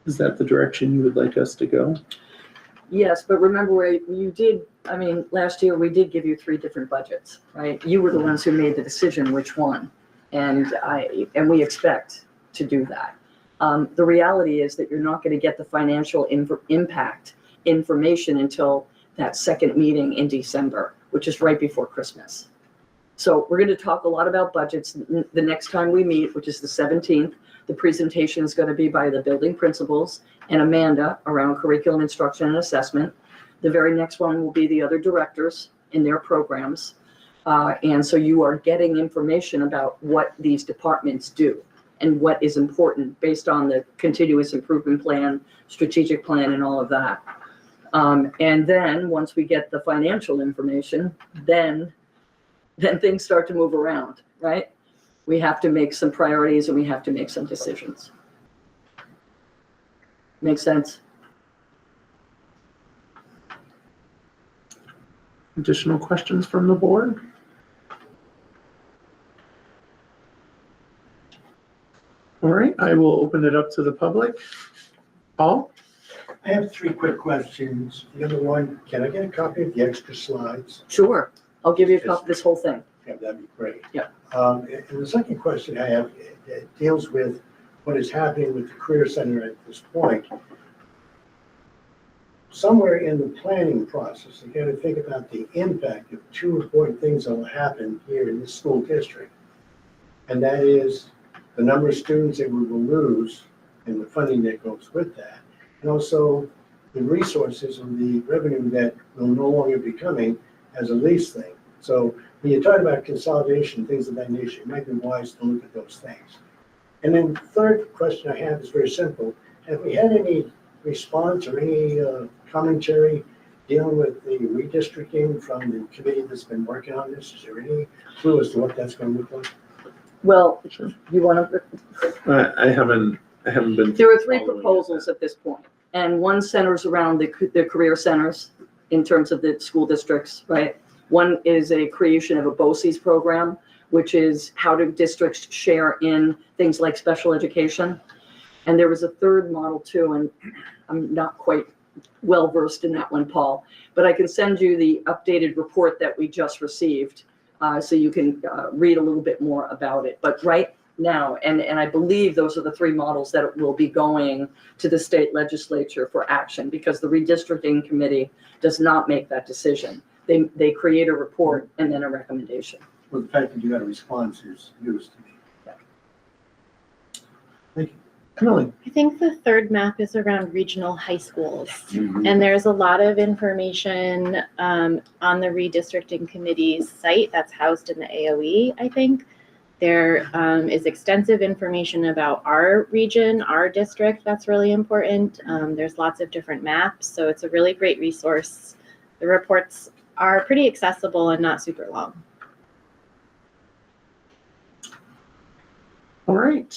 Is that the direction you would like us to go? Yes, but remember where you did, I mean, last year we did give you 3 different budgets, right? You were the ones who made the decision which one. And we expect to do that. The reality is that you're not going to get the financial impact information until that second meeting in December, which is right before Christmas. So we're going to talk a lot about budgets the next time we meet, which is the 17th. The presentation is going to be by the building principals and Amanda around curriculum instruction and assessment. The very next one will be the other directors in their programs. And so you are getting information about what these departments do and what is important based on the continuous improvement plan, strategic plan, and all of that. And then once we get the financial information, then things start to move around, right? We have to make some priorities and we have to make some decisions. Make sense? Additional questions from the board? All right, I will open it up to the public. Paul? I have 3 quick questions. Number 1, can I get a copy of the extra slides? Sure. I'll give you a copy of this whole thing. Yeah, that'd be great. Yeah. And the second question I have deals with what is happening with the Career Center at this point. Somewhere in the planning process, you got to think about the impact of 2 important things that will happen here in this school district. And that is the number of students that we will lose and the funding that goes with that. And also the resources and the revenue that will no longer be coming as a lease thing. So when you talk about consolidation, things of that nature, it might be wise to look at those things. And then the third question I have is very simple. Have we had any response or any commentary dealing with the redistricting from the committee that's been working on this? Is there any clue as to what that's going to look like? Well, you want to? I haven't been. There are 3 proposals at this point, and one centers around the career centers in terms of the school districts, right? One is a creation of a BUUSD program, which is how do districts share in things like special education. And there was a third model too, and I'm not quite well versed in that one, Paul, but I can send you the updated report that we just received so you can read a little bit more about it. But right now, and I believe those are the 3 models that will be going to the state legislature for action, because the redistricting committee does not make that decision. They create a report and then a recommendation. Well, the fact that you got a response is news to me. Yeah. Thank you. Emily? I think the third map is around regional high schools. Mm-hmm. And there's a lot of information on the redistricting committee's site that's housed in the AOE, I think. There is extensive information about our region, our district, that's really important. There's lots of different maps, so it's a really great resource. The reports are pretty accessible and not super long. All right.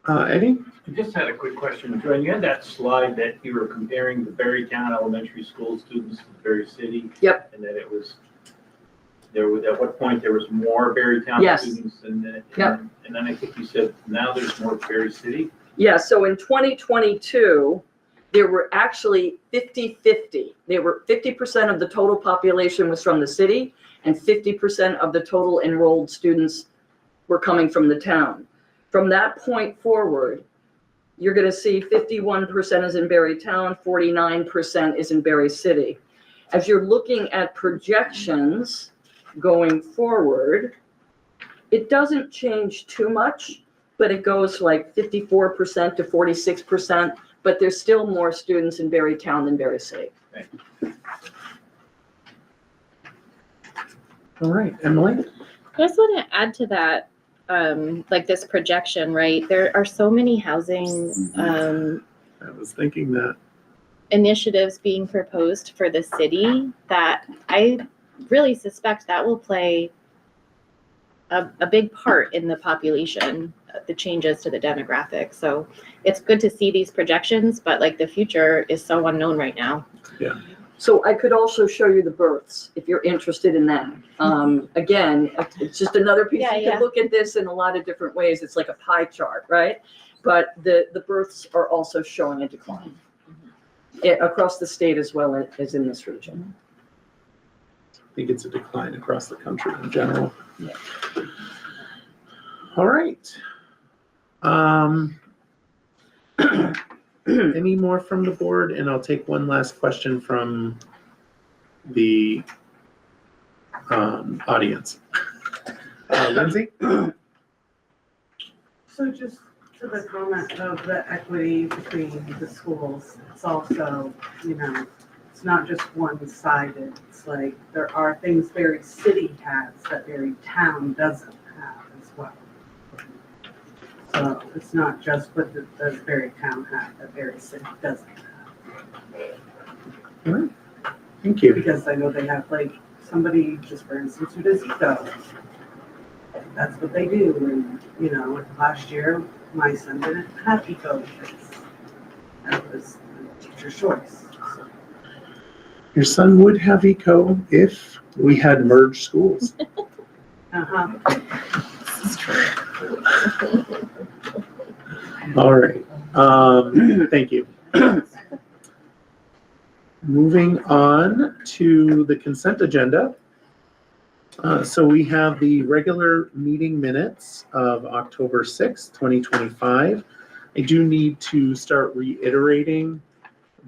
Eddie? I just had a quick question. Joanne, you had that slide that you were comparing the Berrytown Elementary School students to Berry City. Yep. And that it was, there was, at what point there was more Berrytown Yes. students and then, Yep. and then I think you said now there's more Berry City. Yeah, so in 2022, there were actually 50-50. There were 50% of the total population was from the city, and 50% of the total enrolled students were coming from the town. From that point forward, you're going to see 51% is in Berry Town, 49% is in Berry City. As you're looking at projections going forward, it doesn't change too much, but it goes like 54% to 46%, but there's still more students in Berry Town than Berry City. All right, Emily? I just want to add to that, like this projection, right? There are so many housing I was thinking that. initiatives being proposed for the city that I really suspect that will play a big part in the population, the changes to the demographics. So it's good to see these projections, but like the future is so unknown right now. Yeah. So I could also show you the births if you're interested in that. Again, it's just another piece. Yeah, You can look at this in a lot of different ways. It's like a pie chart, right? But the births are also showing a decline across the state as well as in this region. I think it's a decline across the country in general. Yeah. All right. Any more from the board? And I'll take one last question from the audience. Lindsay? So just to the comment of the equity between the schools, it's also, it's not just one-sided. It's like there are things Berry City has that Berry Town doesn't have as well. So it's not just what does Berry Town have that Berry City doesn't have. All right. Thank you. Because I know they have like somebody, just for instance, who does eco. That's what they do. And, last year, my son didn't have eco because that was the teacher's choice. So. Your son would have eco if we had merged schools. This is true. All right. Thank you. Moving on to the consent agenda. So we have the regular meeting minutes of October 6th, 2025. I do need to start reiterating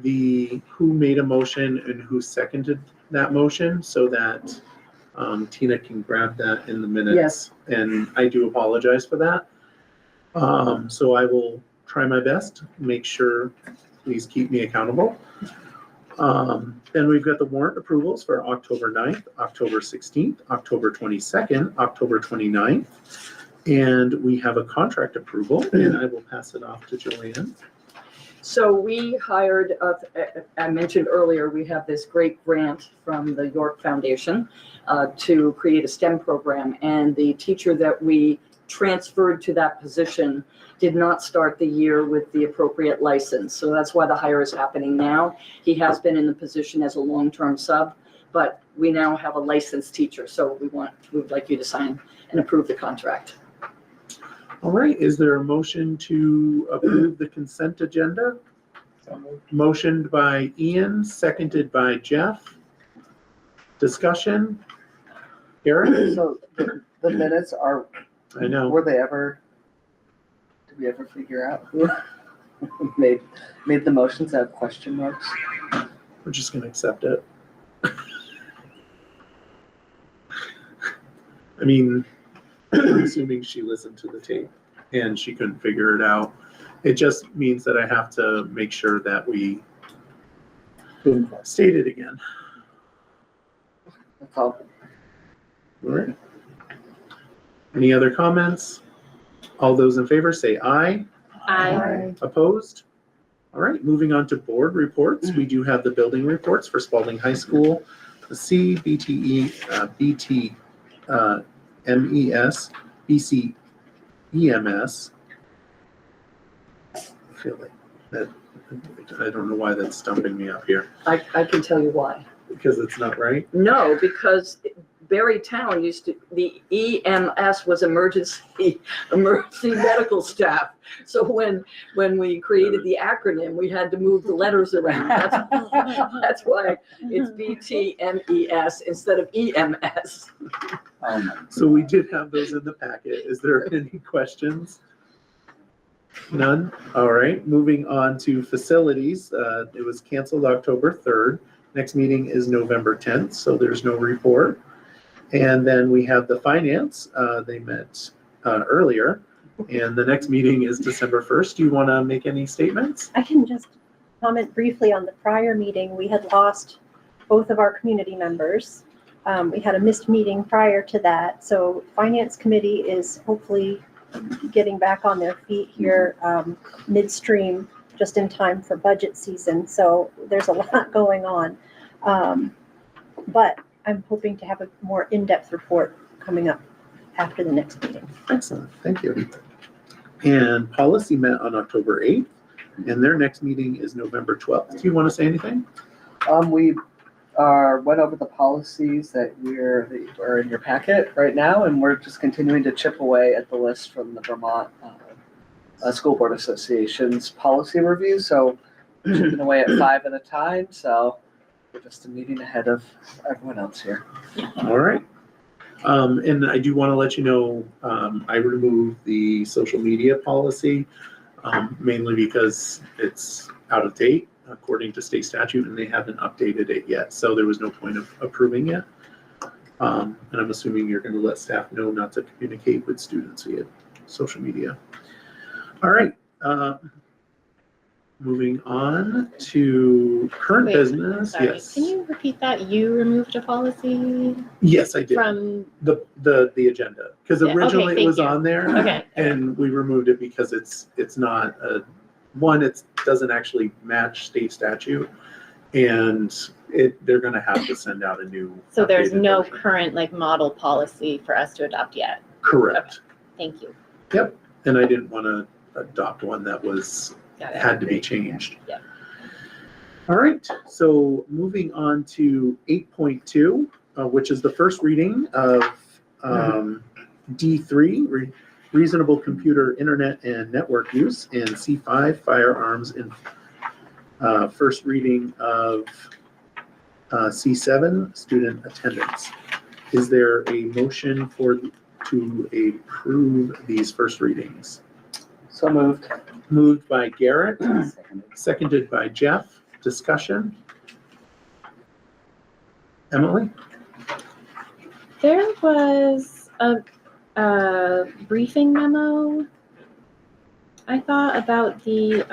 who made a motion and who seconded that motion so that Tina can grab that in the minutes. Yes. And I do apologize for that. So I will try my best, make sure, please keep me accountable. Then we've got the warrant approvals for October 9th, October 16th, October 22nd, October 29th. And we have a contract approval, and I will pass it off to Joanne. So we hired, I mentioned earlier, we have this great grant from the York Foundation to create a STEM program. And the teacher that we transferred to that position did not start the year with the appropriate license. So that's why the hire is happening now. He has been in the position as a long-term sub, but we now have a licensed teacher. So we would like you to sign and approve the contract. All right, is there a motion to approve the consent agenda? Motioned by Ian, seconded by Jeff. Discussion? Garrett? So the minutes are, I know. did we ever figure out who made the motions that have question marks? We're just gonna accept it. I mean, I'm assuming she listened to the tape and she couldn't figure it out. It just means that I have to make sure that we state it again. That's all. All right. Any other comments? All those in favor say aye. Aye. Opposed? All right, moving on to board reports. We do have the building reports for Spalding High School, the C, BTE, MES, BC, EMS. I feel like that, I don't know why that's stumping me up here. I can tell you why. Because it's not right? No, because Berry Town the EMS was emergency medical staff. So when we created the acronym, we had to move the letters around. That's why it's BTMES instead of EMS. So we did have those in the packet. Is there any questions? None? All right, moving on to facilities. It was canceled October 3rd. Next meeting is November 10th, so there's no report. And then we have the finance. They met earlier, and the next meeting is December 1st. Do you want to make any statements? I can just comment briefly on the prior meeting. We had lost both of our community members. We had a missed meeting prior to that. So Finance Committee is hopefully getting back on their feet here midstream, just in time for budget season. So there's a lot going on. But I'm hoping to have a more in-depth report coming up after the next meeting. Excellent, thank you. And policy met on October 8th, and their next meeting is November 12th. Do you want to say anything? We went over the policies that are in your packet right now, and we're just continuing to chip away at the list from the Vermont School Board Association's policy review. So chipping away at 5 at a time. So we're just a meeting ahead of everyone else here. All right. And I do want to let you know, I removed the social media policy, mainly because it's out of date according to state statute, and they haven't updated it yet. So there was no point of approving it. And I'm assuming you're going to let staff know not to communicate with students via social media. All right. Moving on to current business. Sorry, Yes. can you repeat that? You removed a policy Yes, I did. from, The agenda, because Yeah, okay, originally it thank was you. on there. Okay. And we removed it because it's not it doesn't actually match state statute. And they're gonna have to send out a new. so there's updated no version. current like model policy for us to adopt yet? Correct. Thank you. Yep. And I didn't want to adopt one that had to be changed. Yeah. All right, so moving on to 8.2, which is the first reading of D3, reasonable computer, internet, and network use, and C5, firearms, and first reading of C7, student attendance. Is there a motion to approve these first readings? So moved. Moved by Garrett, seconded by Jeff. Discussion? Emily? There was a briefing memo, I thought, about the,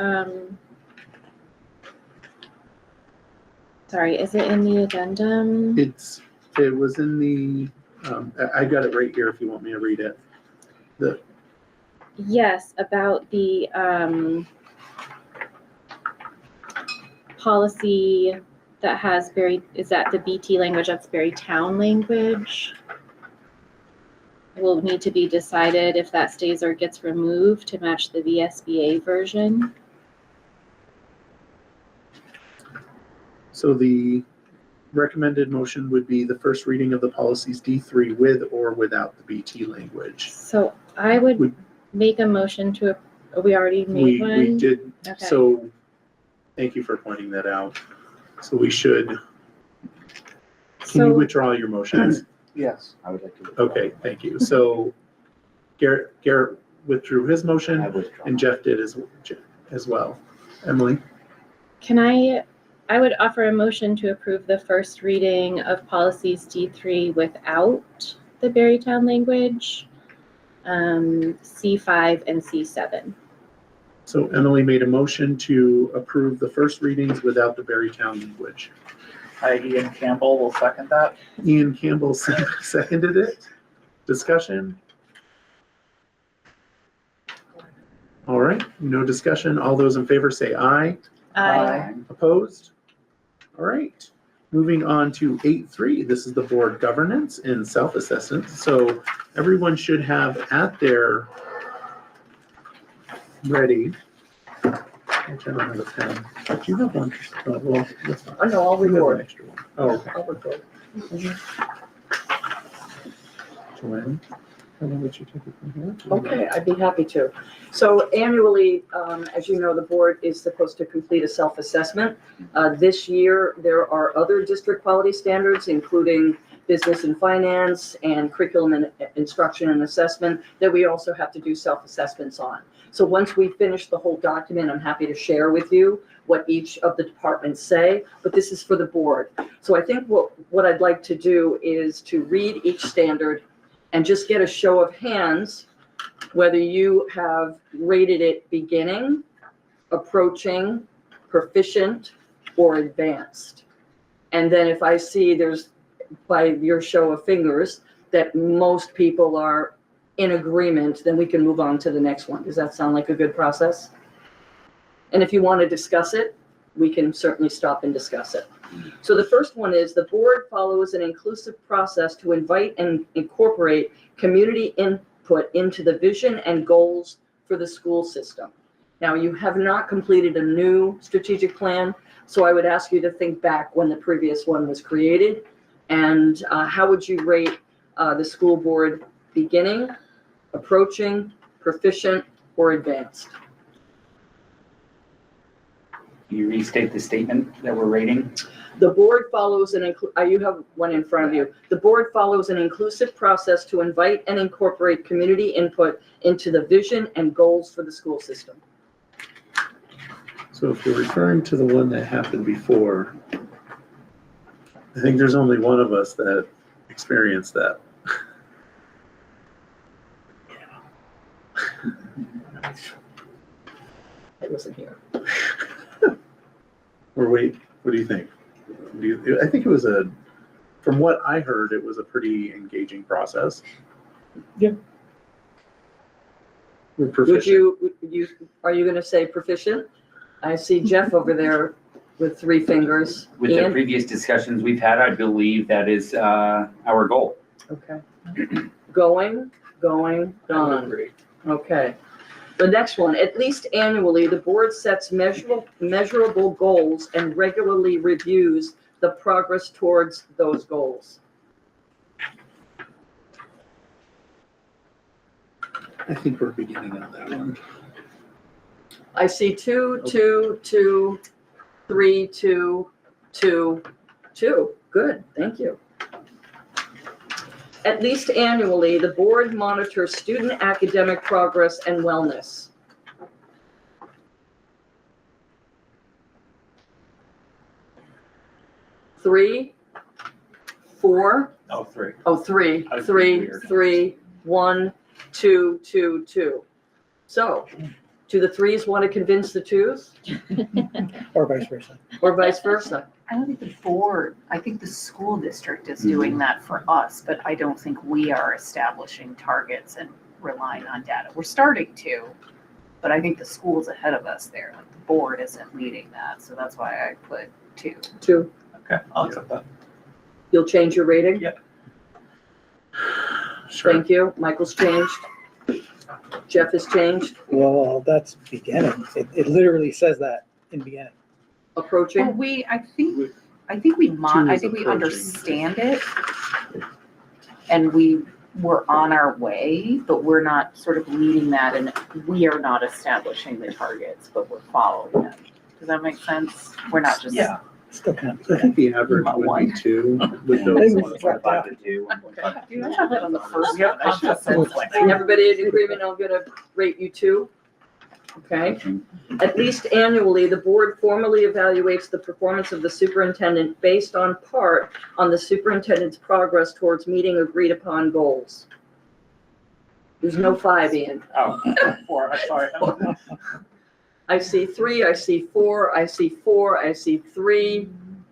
sorry, is it in the addendum? It was in the, I got it right here if you want me to read it. Yes, about the policy that has is that the BT language, that's Berry Town language? Will need to be decided if that stays or gets removed to match the VSBA version. So the recommended motion would be the first reading of the policies D3 with or without the BT language. So I would make a motion to, we already made one? We did, Okay. so thank you for pointing that out. So we should, can you withdraw your motions? Yes. I would like to. withdraw. Okay, thank you. So Garrett withdrew his motion I withdraw. and Jeff did as well. Emily? I would offer a motion to approve the first reading of policies D3 without the Berry Town language, C5 and C7. So Emily made a motion to approve the first readings without the Berry Town language. Ian Campbell will second that. Ian Campbell seconded it. Discussion? All right, no discussion. All those in favor say aye. Aye. Opposed? All right. Moving on to 8.3. This is the board governance and self-assessment. So everyone should have at their ready. Actually, I don't have a pen. Do you have one? Oh, well, that's fine. I know, I'll We have an record. extra one. Oh, okay. I'll record. Gwen, I'll let you take it from here. Okay, I'd be happy to. So annually, as you know, the board is supposed to complete a self-assessment. This year, there are other district quality standards, including business and finance and curriculum and instruction and assessment, that we also have to do self-assessments on. So once we finish the whole document, I'm happy to share with you what each of the departments say, but this is for the board. So I think what I'd like to do is to read each standard and just get a show of hands whether you have rated it beginning, approaching, proficient, or advanced. And then if I see there's, by your show of fingers, that most people are in agreement, then we can move on to the next one. Does that sound like a good process? And if you want to discuss it, we can certainly stop and discuss it. So the first one is the board follows an inclusive process to invite and incorporate community input into the vision and goals for the school system. Now, you have not completed a new strategic plan, so I would ask you to think back when the previous one was created, and how would you rate the school board beginning, approaching, proficient, or advanced? Can you restate the statement that we're rating? The board follows you have one in front of you. The board follows an inclusive process to invite and incorporate community input into the vision and goals for the school system. So if you're referring to the one that happened before, I think there's only one of us that experienced that. I wasn't here. Or wait, what do you think? I think it was from what I heard, it was a pretty engaging process. Yeah. We're Would proficient. are you gonna say proficient? I see Jeff over there with 3 fingers. With the Ian? previous discussions we've had, I believe that is our goal. Okay. Going, gone. Okay. The next one, at least annually, the board sets measurable goals and regularly reviews the progress towards those goals. I think we're beginning on that one. I see 2, 2, 2, 3, 2, 2, 2. Good, thank you. At least annually, the board monitors student academic progress and wellness. Three, 4, Oh, 3. oh, 3, I was 3, weird. 3, 1, 2, 2, 2. So, do the 3s want to convince the 2s, Or vice versa. or vice versa? I don't think the board, I think the school district is doing that for us, but I don't think we are establishing targets and relying on data. We're starting to, but I think the school's ahead of us there. Like the board isn't leading that, so that's why I put 2. 2. Okay, I'll accept that. You'll change your rating? Yep. Sure. Thank you. Michael's changed. Jeff has changed. Well, that's beginning. It literally says that in beginning. Well, Approaching. I think we Two is approaching. understand it. And we're on our way, but we're not sort of leading that, and we are not establishing the targets, but we're following them. Does that make sense? We're not just. Yeah. Still kind I think the average About would one. be 2 with I those think we ones. dropped out. Do you guys have that on the first Yeah, one? I should have said something. Everybody in agreement, I'm gonna rate you 2. Okay. At least annually, the board formally evaluates the performance of the superintendent based on part on the superintendent's progress towards meeting agreed upon goals. There's no 5, Ian. Oh, 4, I'm sorry. I see 3, I see 4, I see 4, I see 3,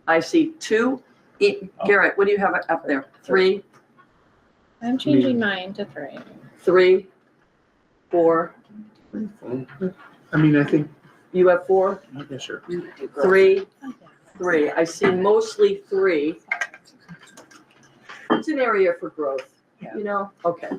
I see 2. Garrett, what do you have up there? 3, I'm changing mine to 3. 3, 4. I mean, I think, You have 4, yeah, sure. 3, 3. I see mostly 3. It's an area for growth, you know? Okay.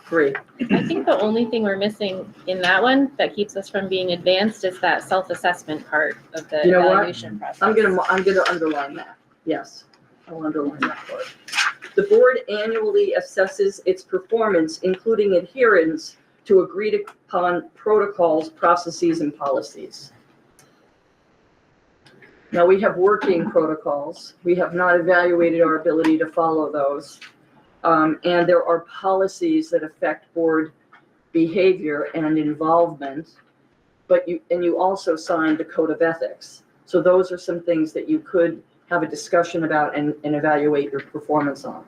3. I think the only thing we're missing in that one that keeps us from being advanced is that self-assessment part of the You know what? evaluation process. I'm gonna underline that. Yes, I'll underline that part. The board annually assesses its performance, including adherence to agreed upon protocols, processes, and policies. Now, we have working protocols. We have not evaluated our ability to follow those. And there are policies that affect board behavior and involvement, but you also signed the code of ethics. So those are some things that you could have a discussion about and evaluate your performance on.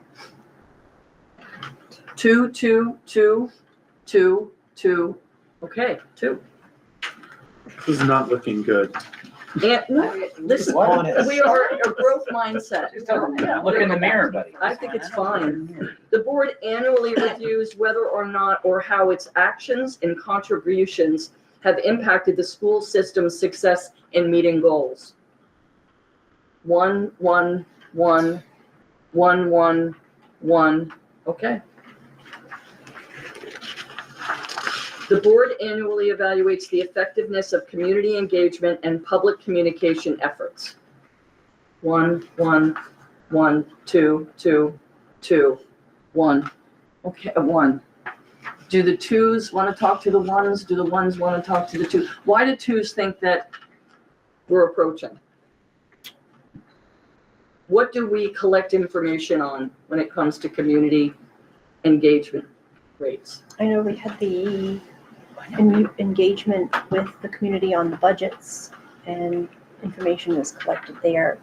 2, 2, 2, 2, 2. Okay, 2. This is not looking good. And no, listen, we are a growth mindset. Look in the mirror, buddy. I think it's fine. The board annually reviews whether or not or how its actions and contributions have impacted the school system's success in meeting goals. 1, 1, 1, 1, 1, 1. Okay. The board annually evaluates the effectiveness of community engagement and public communication efforts. 1, 1, 1, 2, 2, 2, 1. Okay, 1. Do the 2s want to talk to the 1s? Do the 1s want to talk to the 2s? Why do 2s think that we're approaching? What do we collect information on when it comes to community engagement rates? I know we had the engagement with the community on the budgets, and information was collected there.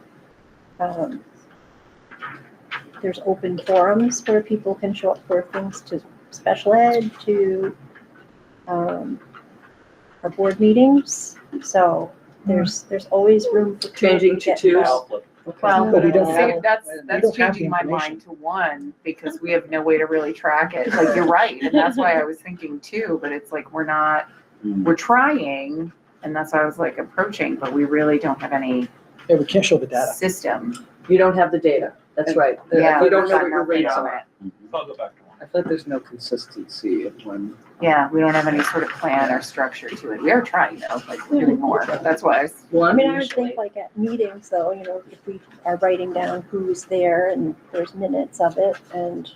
There's open forums where people can show up for things, to special ed, to our board meetings. So there's always room for Changing to 2s. Well, But we don't see, have- that's don't have the changing my information. mind to 1 because we have no way to really track it. Like, you're right, and that's why I was thinking 2, but it's like we're trying, and that's why I was like approaching, but we really don't have any Yeah, we can't show the data. system. You don't have the data. That's right. Yeah, You don't know we've what your got nothing rates on are. it. I'll go back to 1. I feel like there's no consistency in when. Yeah, we don't have any sort of plan or structure to it. We are trying though, like we're doing more. That's why. I One, mean, I would think like at meetings though, if we are writing down who's there and there's minutes of it, and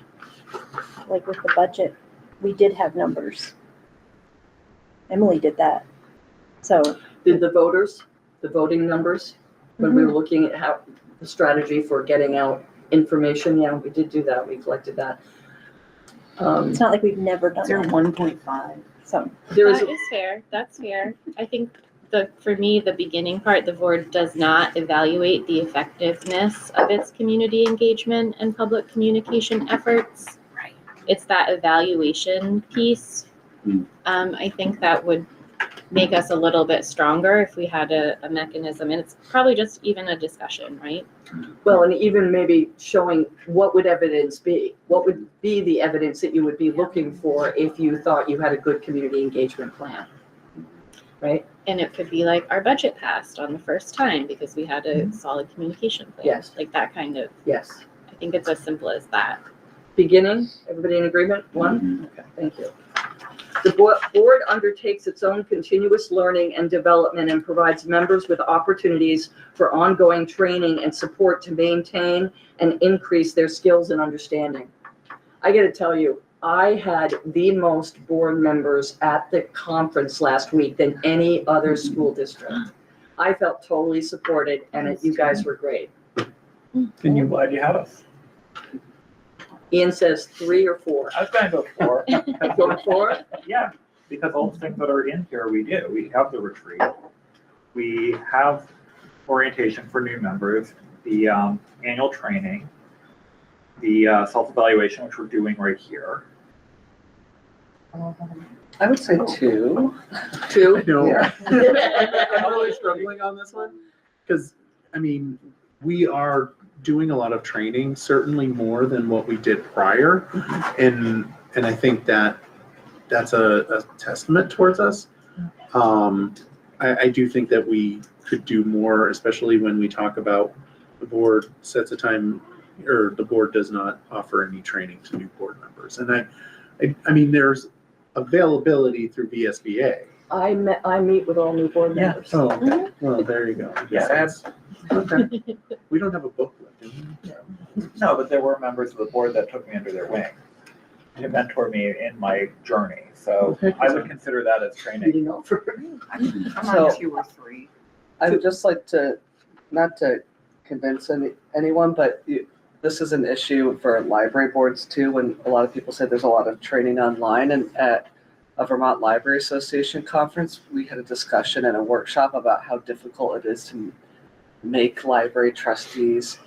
like with the budget, we did have numbers. Emily did that. So, did the voting numbers, when we were looking at how the strategy for getting out information, yeah, we did do that. We collected that. it's not like we've never done Is there that. 1.5? So, There is, That is fair, that's fair. I think for me, the beginning part, the board does not evaluate the effectiveness of its community engagement and public communication efforts. Right. It's that evaluation piece. I think that would make us a little bit stronger if we had a mechanism, and it's probably just even a discussion, right? well, and even maybe showing what would evidence be? What would be the evidence that you would be looking for if you thought you had a good community engagement plan? Right? And it could be like our budget passed on the first time because we had a solid communication plan. Yes. Like that kind of, Yes. I think it's as simple as that. Beginning, everybody in agreement? 1? Okay, thank you. The board undertakes its own continuous learning and development and provides members with opportunities for ongoing training and support to maintain and increase their skills and understanding. I gotta tell you, I had the most board members at the conference last week than any other school district. I felt totally supported, and you guys were great. And you, glad you had us. Ian says 3 or 4. I was gonna go 4. Going 4? Yeah, because all the things that are in here, we do. We have the retreat. We have orientation for new members, the annual training, the self-evaluation, which we're doing right here. I would say 2. 2? No. Yeah. I'm really struggling on this one, because, I mean, we are doing a lot of training, certainly more than what we did prior. And I think that's a testament towards us. I do think that we could do more, especially when we talk about the board sets a time, or the board does not offer any training to new board members. And I mean, there's availability through BSBA. I meet with all new board Yeah. members. Oh, okay. Well, there you go. Yeah. That's- Okay. We don't have a booklet, do we? No, but there were members of the board that took me under their wing to mentor me in my journey. So I would consider that as training. Meeting over. I'm So- on 2 or 3. I would just like to, not to convince anyone, but this is an issue for library boards too, when a lot of people say there's a lot of training online. And at a Vermont Library Association conference, we had a discussion and a workshop about how difficult it is to make library trustees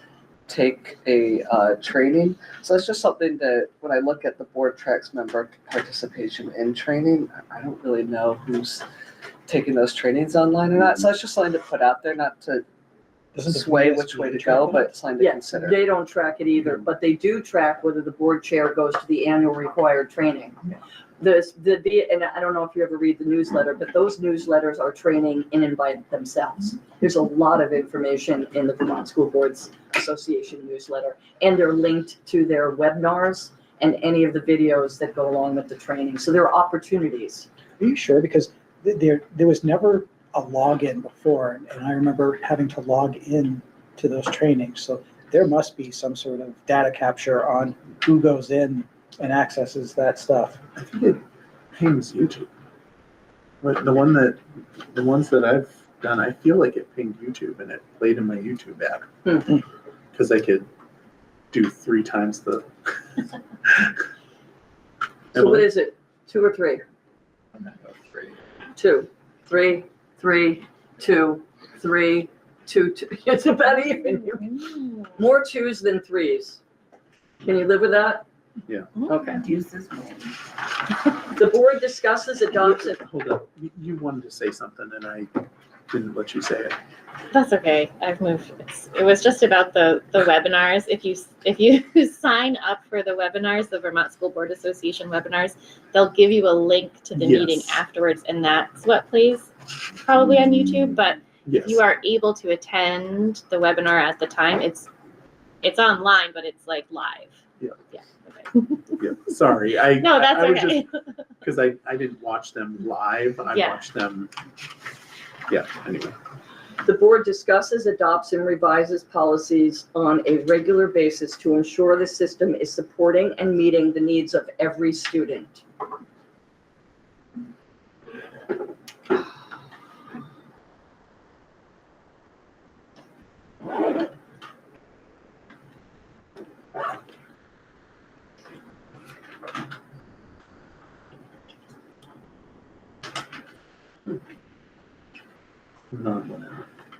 take a training. So it's just something that when I look at the board tracks member participation in training, I don't really know who's taking those trainings online or not. So it's just something to put out there, not to sway which way to go, but something to Yeah, consider. they don't track it either, but they do track whether the board chair goes to the annual required training. And I don't know if you ever read the newsletter, but those newsletters are training in and by themselves. There's a lot of information in the Vermont School Boards Association newsletter, and they're linked to their webinars and any of the videos that go along with the training. So there are opportunities. Are you sure? Because there was never a login before, and I remember having to log in to those trainings. So there must be some sort of data capture on who goes in and accesses that stuff. I think it pings YouTube. But the ones that I've done, I feel like it pinged YouTube and it played in my YouTube app. Because I could do 3 times the. So what is it? 2 or 3? I'm gonna go 3. 2, 3, 3, 2, 3, 2, 2. It's about even. More 2s than 3s. Can you live with that? Yeah. Okay. Deuces win. The board discusses, adopts, and Hold up. You wanted to say something and I didn't let you say it. That's okay. I've moved. It was just about the webinars. If you sign up for the webinars, the Vermont School Board Association webinars, they'll give you a link to the meeting Yes. afterwards, and that's what plays probably on YouTube. But Yes. if you are able to attend the webinar at the time, it's online, but it's like live. Yeah. Yeah. Okay. Yeah. Sorry. No, that's I was okay. just because I didn't watch them live. I Yeah. watched them. Yeah. Anyway. the board discusses, adopts, and revises policies on a regular basis to ensure the system is supporting and meeting the needs of every student.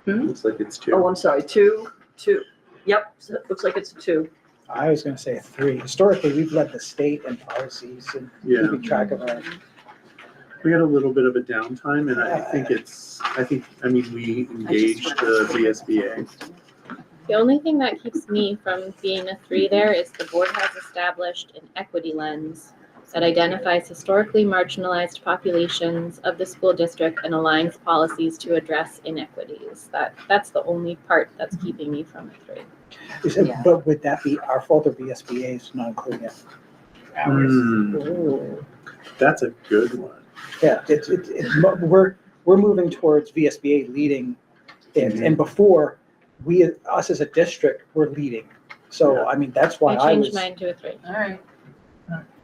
Looks like it's 2. Oh, I'm sorry, 2. Yep, so it looks like it's a 2. I was gonna say a 3. Historically, we've led the state in policies and Yeah. keeping track of our. We had a little bit of a downtime and I mean, we engaged the VSBA. The only thing that keeps me from being a 3 there is the board has established an equity lens that identifies historically marginalized populations of the school district and aligns policies to address inequities. That's the only part that's keeping me from a 3. Is it- Yeah. But would that be our fault or VSBA's not including it? That's a good one. Yeah, we're moving towards VSBA leading it, and before, us as a district, we're leading. So, I mean, that's why I I changed was. mine to a 3. All right.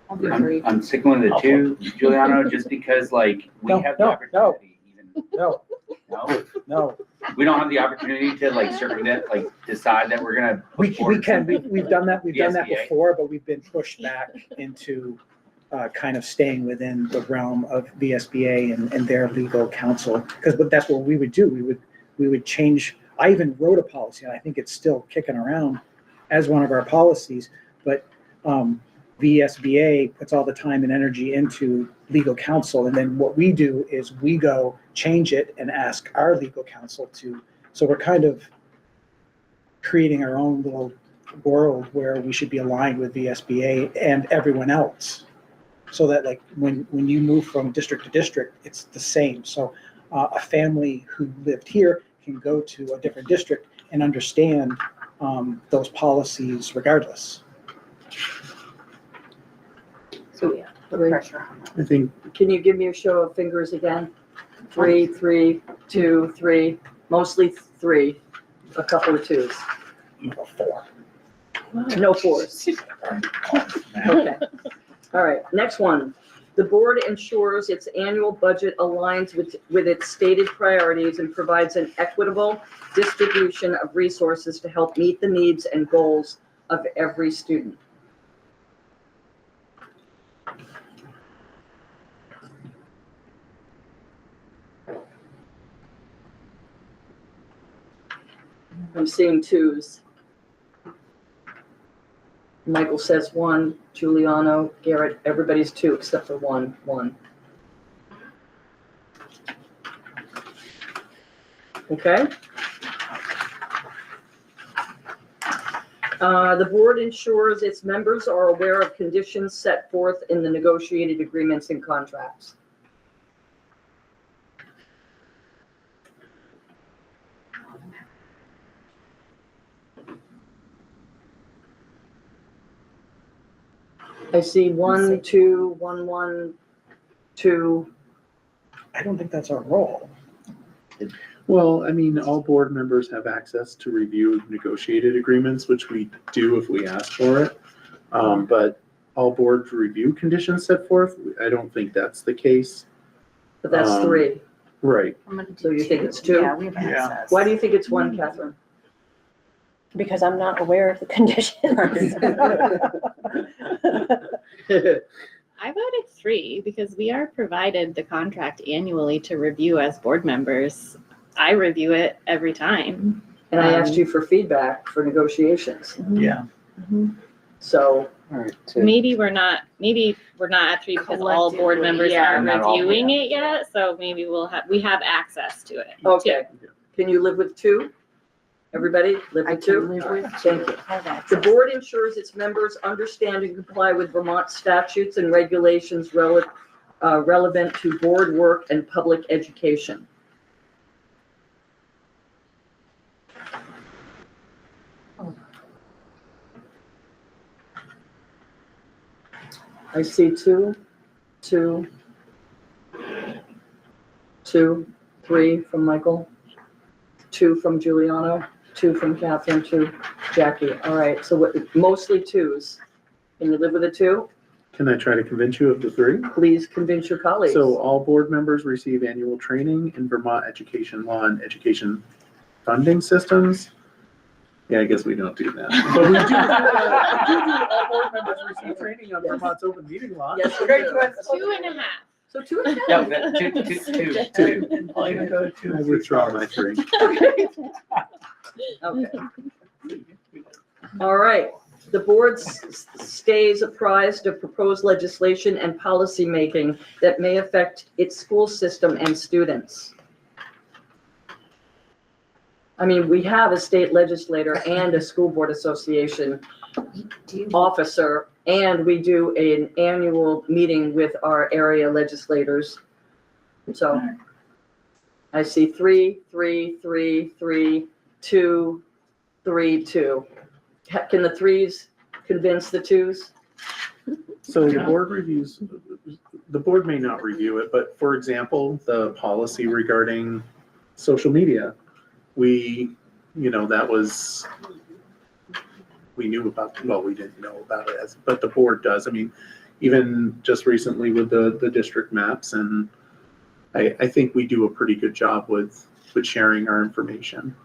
I'll do 3. I'm sticking with the 2, Giuliano, just because like we have the opportunity even. No, No, no, we don't have the opportunity to like circumvent, like decide that we're gonna. put we forward can, something. we've done that VSBA. before, but we've been pushed back into kind of staying within the realm of VSBA and their legal counsel, because that's what we would do. We would change, I even wrote a policy, and I think it's still kicking around as one of our policies, but VSBA puts all the time and energy into legal counsel, and then what we do is we go change it and ask our legal counsel to, so we're kind of creating our own little world where we should be aligned with VSBA and everyone else. So that like when you move from district to district, it's the same. So a family who lived here can go to a different district and understand those policies regardless. So yeah, put Three. pressure on that. I think Can you give me a show of fingers again? 3, 3, 2, 3, mostly 3, a couple of 2s. Four. No 4s. Okay. All right, next one. The board ensures its annual budget aligns with its stated priorities and provides an equitable distribution of resources to help meet the needs and goals of every student. I'm seeing 2s. Michael says 1, Giuliano, Garrett, everybody's 2 except for 1. Okay? The board ensures its members are aware of conditions set forth in the negotiated agreements and contracts. I see 1, 2, 1, 1, 2. I don't think that's our role. Well, I mean, all board members have access to review negotiated agreements, which we do if we ask for it. But all boards review conditions set forth. I don't think that's the case. But that's 3. Right. I'm gonna do So you think 2. it's 2? Yeah, we have Yeah. access. Why do you think it's 1, Catherine? Because I'm not aware of the conditions. I voted 3 because we are provided the contract annually to review as board members. I review it every time. And I asked you for feedback for negotiations. Yeah. So, All right, two. Maybe we're not at 3 because all board Collectively, members yeah. are Not all, reviewing it yet, so maybe we have access to it. okay. Can you live with 2? Everybody live I with 2? can live with Thank you. Have The access. board ensures its members understand and comply with Vermont statutes and regulations relevant to board work and public education. I see 2, 2, 2, 3 from Michael, 2 from Giuliano, 2 from Catherine, 2 Jackie. All right, so mostly 2s. Can you live with a 2? Can I try to convince you of the 3? Please convince your colleagues. So all board members receive annual training in Vermont education law and education funding systems. Yeah, I guess we don't do that. But we do all board members receive training on Vermont's open meeting law. Yes, we do. 2.5. So 2 and a Yeah, half. that- two. I withdraw my 3. Okay. All right. The board stays apprised of proposed legislation and policy making that may affect its school system and students. I mean, we have a state legislator and a school board association officer, and we do an annual meeting with our area legislators. So I see 3, 3, 3, 3, 2, 3, 2. Can the 3s convince the 2s? So the board may not review it, but for example, the policy regarding social media, we knew about, well, we didn't know about it, but the board does. I mean, even just recently with the district maps, and I think we do a pretty good job with sharing our information.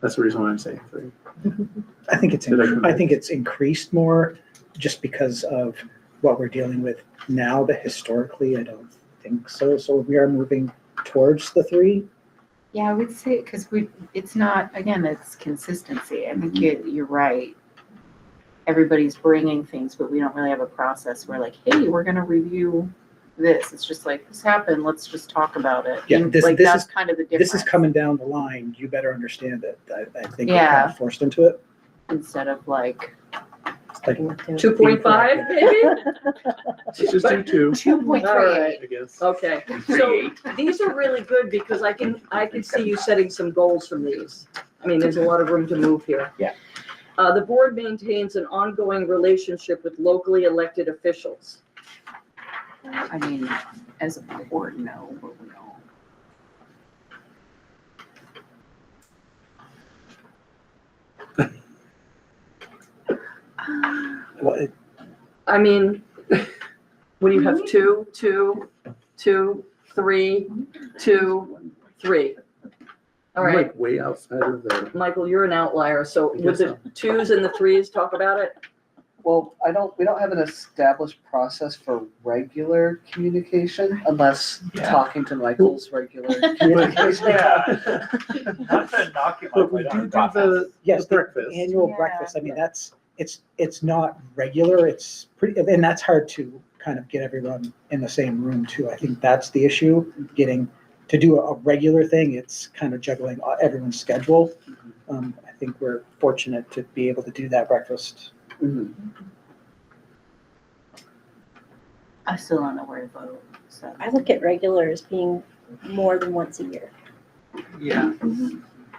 That's the reason why I'm saying 3. I think it's, Did I convince? I think it's increased more just because of what we're dealing with now, but historically, I don't think so. So we are moving towards the 3. Yeah, I would say, because it's not, again, it's consistency. I think you're right. Everybody's bringing things, but we don't really have a process where like, hey, we're gonna review this. It's just like, this happened, let's just talk about it. Yeah, And, this that's is- kind of the difference. This is coming down the line. You better understand it. I think we're kind Yeah. of forced into it. Instead of like, Like 2.5 maybe? Let's just do 2, 2.38. All right. I guess. Okay, so these are really good because I can see you setting some goals from these. I mean, there's a lot of room to move here. Yeah. The board maintains an ongoing relationship with locally elected officials. I mean, as a board, no, but we don't. Well, I mean, what do you have, 2, 2, 2, 3, 2, 3? All I'm right, like way outside of the. Michael, you're an outlier, so I would guess the 2s and the 3s talk about it? Well, we don't have an established process for regular communication unless Yeah. talking to Michael's regular communication. Yeah. Not to knock you, But we Michael, do on the Yes, the breakfast. annual Yeah. breakfast, I mean, it's not regular, it's pretty, and that's hard to kind of get everyone in the same room too. I think that's the issue, getting, to do a regular thing, it's kind of juggling everyone's schedule. I think we're fortunate to be able to do that breakfast. Mhm. I still don't know where to vote, so. I look at regular as being more than once a year. Yeah.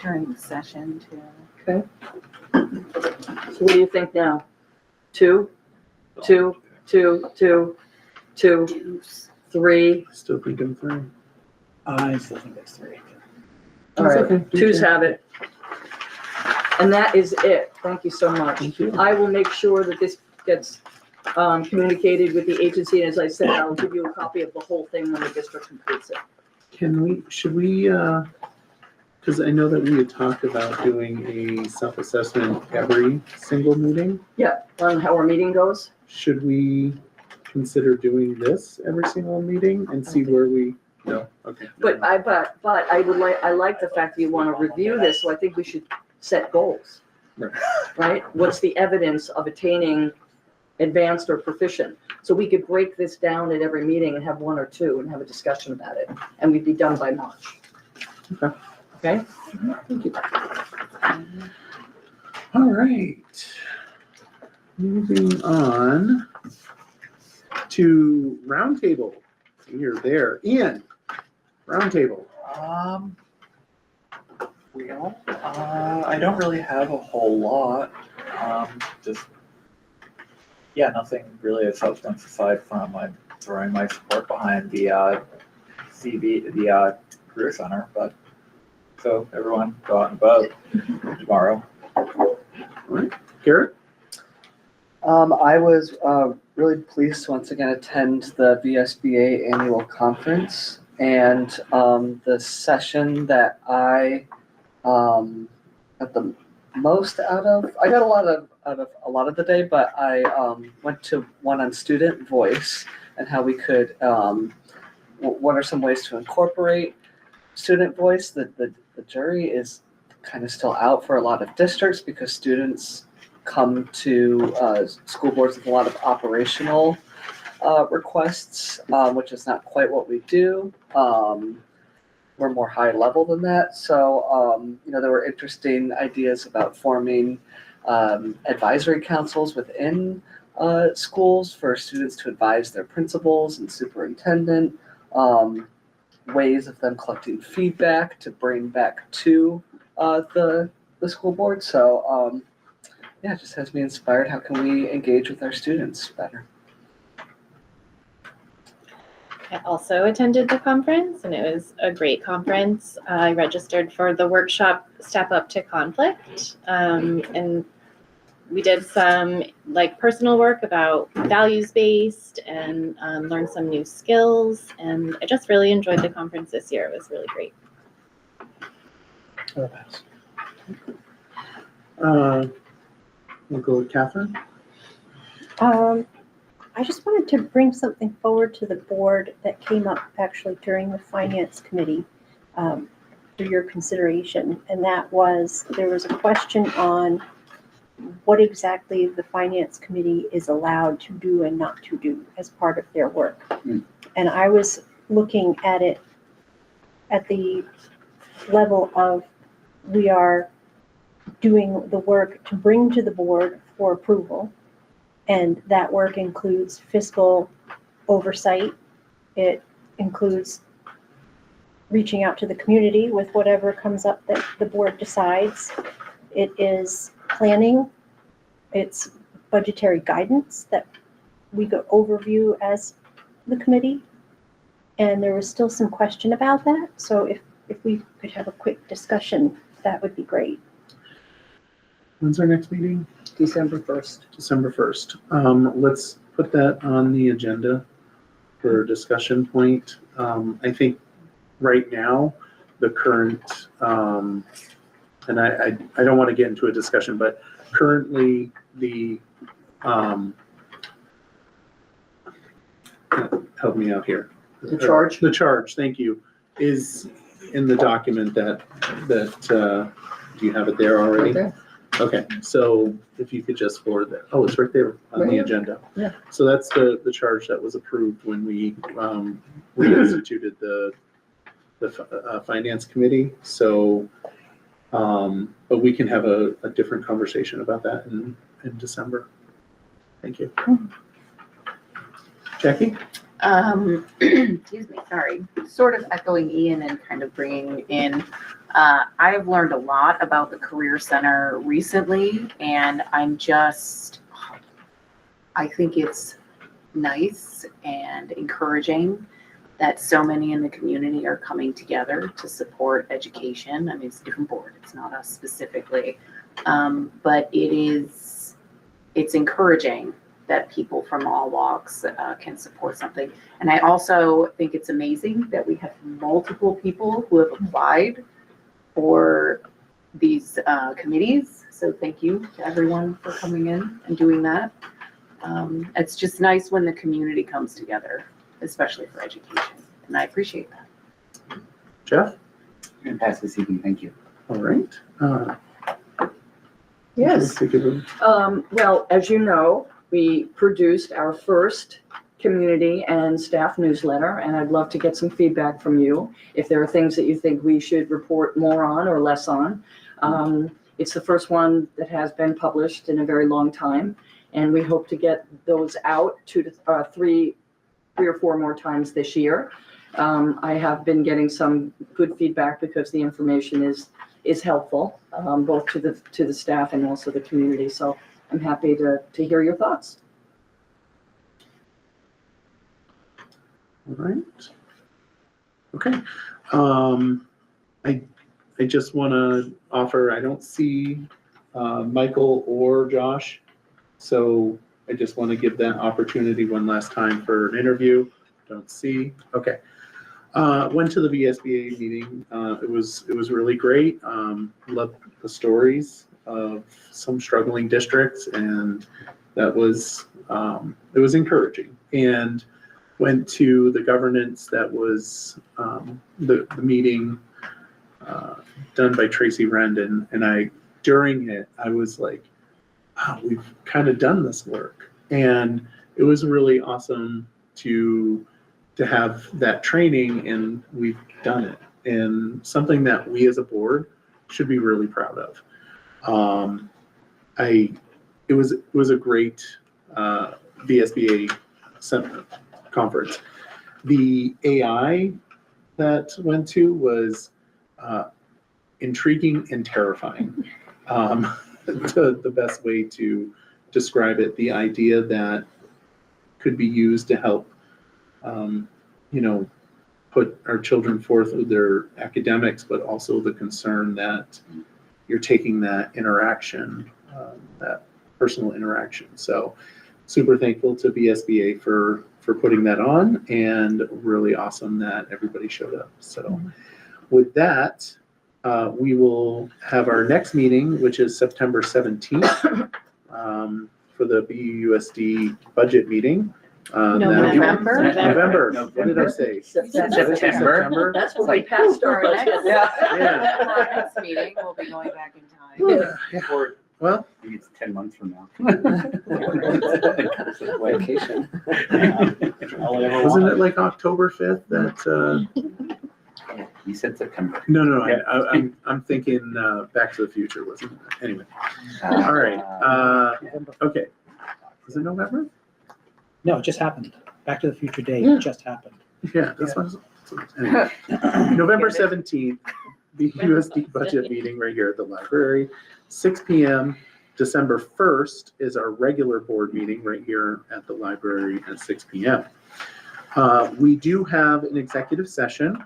During the session too. Okay. So what do you think now? 2, 2, 2, 2, 2, 3? Still thinking 3. I still think it's 3. All That's right, okay. 2s have it. And that is it. Thank you so much. Thank you. I will make sure that this gets communicated with the agency. As I said, I'll give you a copy of the whole thing when the district completes it. Should we, because I know that we had talked about doing a self-assessment every single meeting. Yeah, on how our meeting goes. Should we consider doing this every single meeting and see where we, no, okay. But I like the fact that you want to review this, so I think we should set goals. Right. Right? What's the evidence of attaining advanced or proficient? So we could break this down at every meeting and have 1 or 2 and have a discussion about it, and we'd be done by March. Okay. Okay? Thank you. All right. Moving on to roundtable. You're there. Ian, roundtable. Well, I don't really have a whole lot. Just, yeah, nothing really of substance aside from throwing my support behind the Career Center. But so everyone go out and vote tomorrow. All right. Garrett? I was really pleased to once again attend the VSBA annual conference, and the session that I got the most out of, I got a lot out of a lot of the day, but I went to one on student voice and how we could, what are some ways to incorporate student voice. The jury is kind of still out for a lot of districts because students come to school boards with a lot of operational requests, which is not quite what we do. We're more high level than that. So, there were interesting ideas about forming advisory councils within schools for students to advise their principals and superintendent, ways of them collecting feedback to bring back to the school board. So, yeah, it just has me inspired. How can we engage with our students better? I also attended the conference and it was a great conference. I registered for the workshop Step Up to Conflict. And we did some personal work about values-based and learned some new skills. And I just really enjoyed the conference this year. It was really great. We'll go with Catherine. I just wanted to bring something forward to the board that came up actually during the finance committee for your consideration. And that was, there was a question on what exactly the finance committee is allowed to do and not to do as part of their work. And I was looking at it at the level of, we are doing the work to bring to the board for approval. And that work includes fiscal oversight. It includes reaching out to the community with whatever comes up that the board decides. It is planning. It's budgetary guidance that we go overview as the committee. And there was still some question about that. So if we could have a quick discussion, that would be great. When's our next meeting? December 1st. December 1st. Let's put that on the agenda for a discussion point. I think right now, the current, and I don't want to get into a discussion, but currently the, help me out here. The charge? The charge, thank you, is in the document that, do you have it there already? Right there. Okay, so if you could just forward that, oh, it's right there on Right the here. agenda. Yeah. So that's the charge that was approved when we reinstituted the finance committee. So, but we can have a different conversation about that in December. Thank you. Jackie? Excuse me, sorry. Sort of echoing Ian and kind of bringing in, I've learned a lot about the Career Center recently, and I think it's nice and encouraging that so many in the community are coming together to support education. I mean, it's a different board, it's not us specifically, but it's encouraging that people from all walks can support something. And I also think it's amazing that we have multiple people who have applied for these committees. So thank you to everyone for coming in and doing that. It's just nice when the community comes together, especially for education. And I appreciate that. Jeff? Fantastic evening, thank you. All right. Yes. Well, as you know, we produced our first community and staff newsletter, and I'd love to get some feedback from you if there are things that you think we should report more on or less on. It's the first one that has been published in a very long time, and we hope to get those out 2 to 3 or 4 more times this year. I have been getting some good feedback because the information is helpful, both to the staff and also the community. So I'm happy to hear your thoughts. All right. Okay. I just want to offer, I don't see Michael or Josh, so I just want to give that opportunity one last time for an interview. Don't see. Okay. Went to the VSBA meeting. It was really great. Loved the stories of some struggling districts, and that was it was encouraging. And went to the governance that was the meeting done by Tracy Rendon, and during it I was like, wow, we've kind of done this work, and it was really awesome to have that training, and we've done it, and something that we as a board should be really proud of. It was a great VSBA conference. The AI that went to was intriguing and terrifying. The best way to describe it, the idea that could be used to help put our children forth with their academics, but also the concern that you're taking that interaction, that personal interaction. So super thankful to BSBA for putting that on, and really awesome that everybody showed up. So with that, we will have our next meeting, which is September 17th, for the BUUSD budget meeting. November? November. What did I say? September. That's what we passed our budget. Yeah. For our next meeting, we'll be going back in time. Or Well, maybe it's 10 months from now. Vacation. wasn't it like October 5th that, You said September. no, I'm thinking, Back to the Future, wasn't it? Anyway. All right, okay. Was it November? No, it just happened. Back to the Future Day just happened. Yeah, that's what anyway. November 17th, the USD budget meeting right here at the library, 6 p.m. December 1st is our regular board meeting right here at the library at 6 p.m. We do have an executive session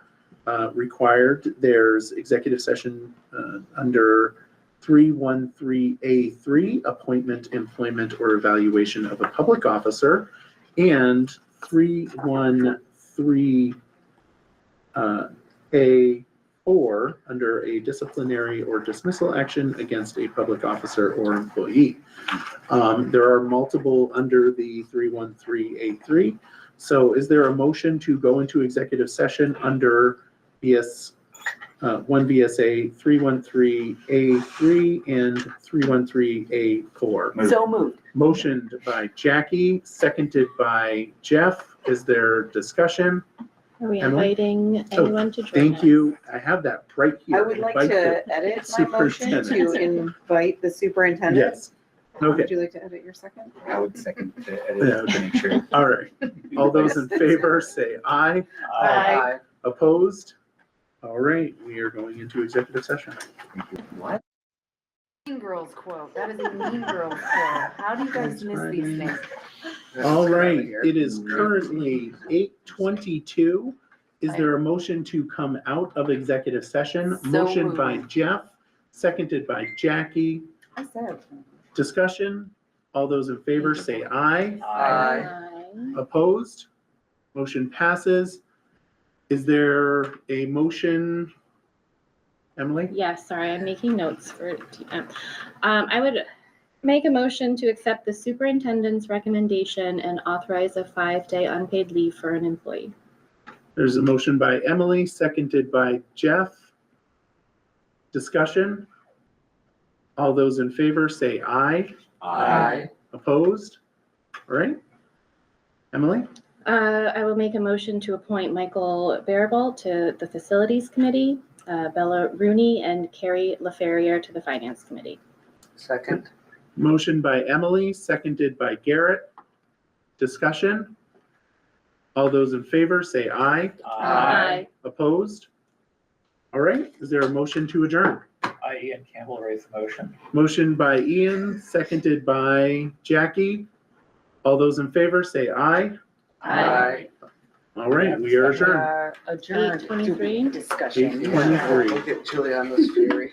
required. There's executive session under 313A3, appointment, employment, or evaluation of a public officer, and 313A4 under a disciplinary or dismissal action against a public officer or employee. There are multiple under the 313A3. So is there a motion to go into executive session under one VSA 313A3 and 313A4? So moved. Motioned by Jackie, seconded by Jeff. Is there discussion? Are we Emily? inviting Oh, anyone to join us? Thank you. I have that right here. I would like Invite to the edit my motion to superintendent. invite the superintendent. Yes. Okay. Would you like to edit your second? I would second the Yeah, edit. okay. Make sure. All right. All those in favor say aye. Aye. Opposed? All right, we are going into executive session. What? Mean Girls quote. That is a Mean Girls quote. How do you guys miss these things? All right, it is currently 8:22. Is there a motion to come out of executive session? So Motion by moved. Jeff, seconded by Jackie. I said. Discussion? All those in favor say aye. Aye. Opposed? Motion passes. Is there a motion? Emily? Yes, sorry, I'm making notes for TM. I would make a motion to accept the superintendent's recommendation and authorize a 5-day unpaid leave for an employee. There's a motion by Emily, seconded by Jeff. Discussion? All those in favor say aye. Aye. Opposed? All right. Emily? I will make a motion to appoint Michael Barabal to the Facilities Committee, Bella Rooney and Carrie LaFerriere to the Finance Committee. Second. Motion by Emily, seconded by Garrett. Discussion? All those in favor say aye. Aye. Opposed? All right, is there a motion to adjourn? Ian Campbell raised the motion. Motion by Ian, seconded by Jackie. All those in favor say aye. Aye. All right, we are adjourned. Adjourned. 8:23. Discussion. 8:23. Look at Juliana's fury.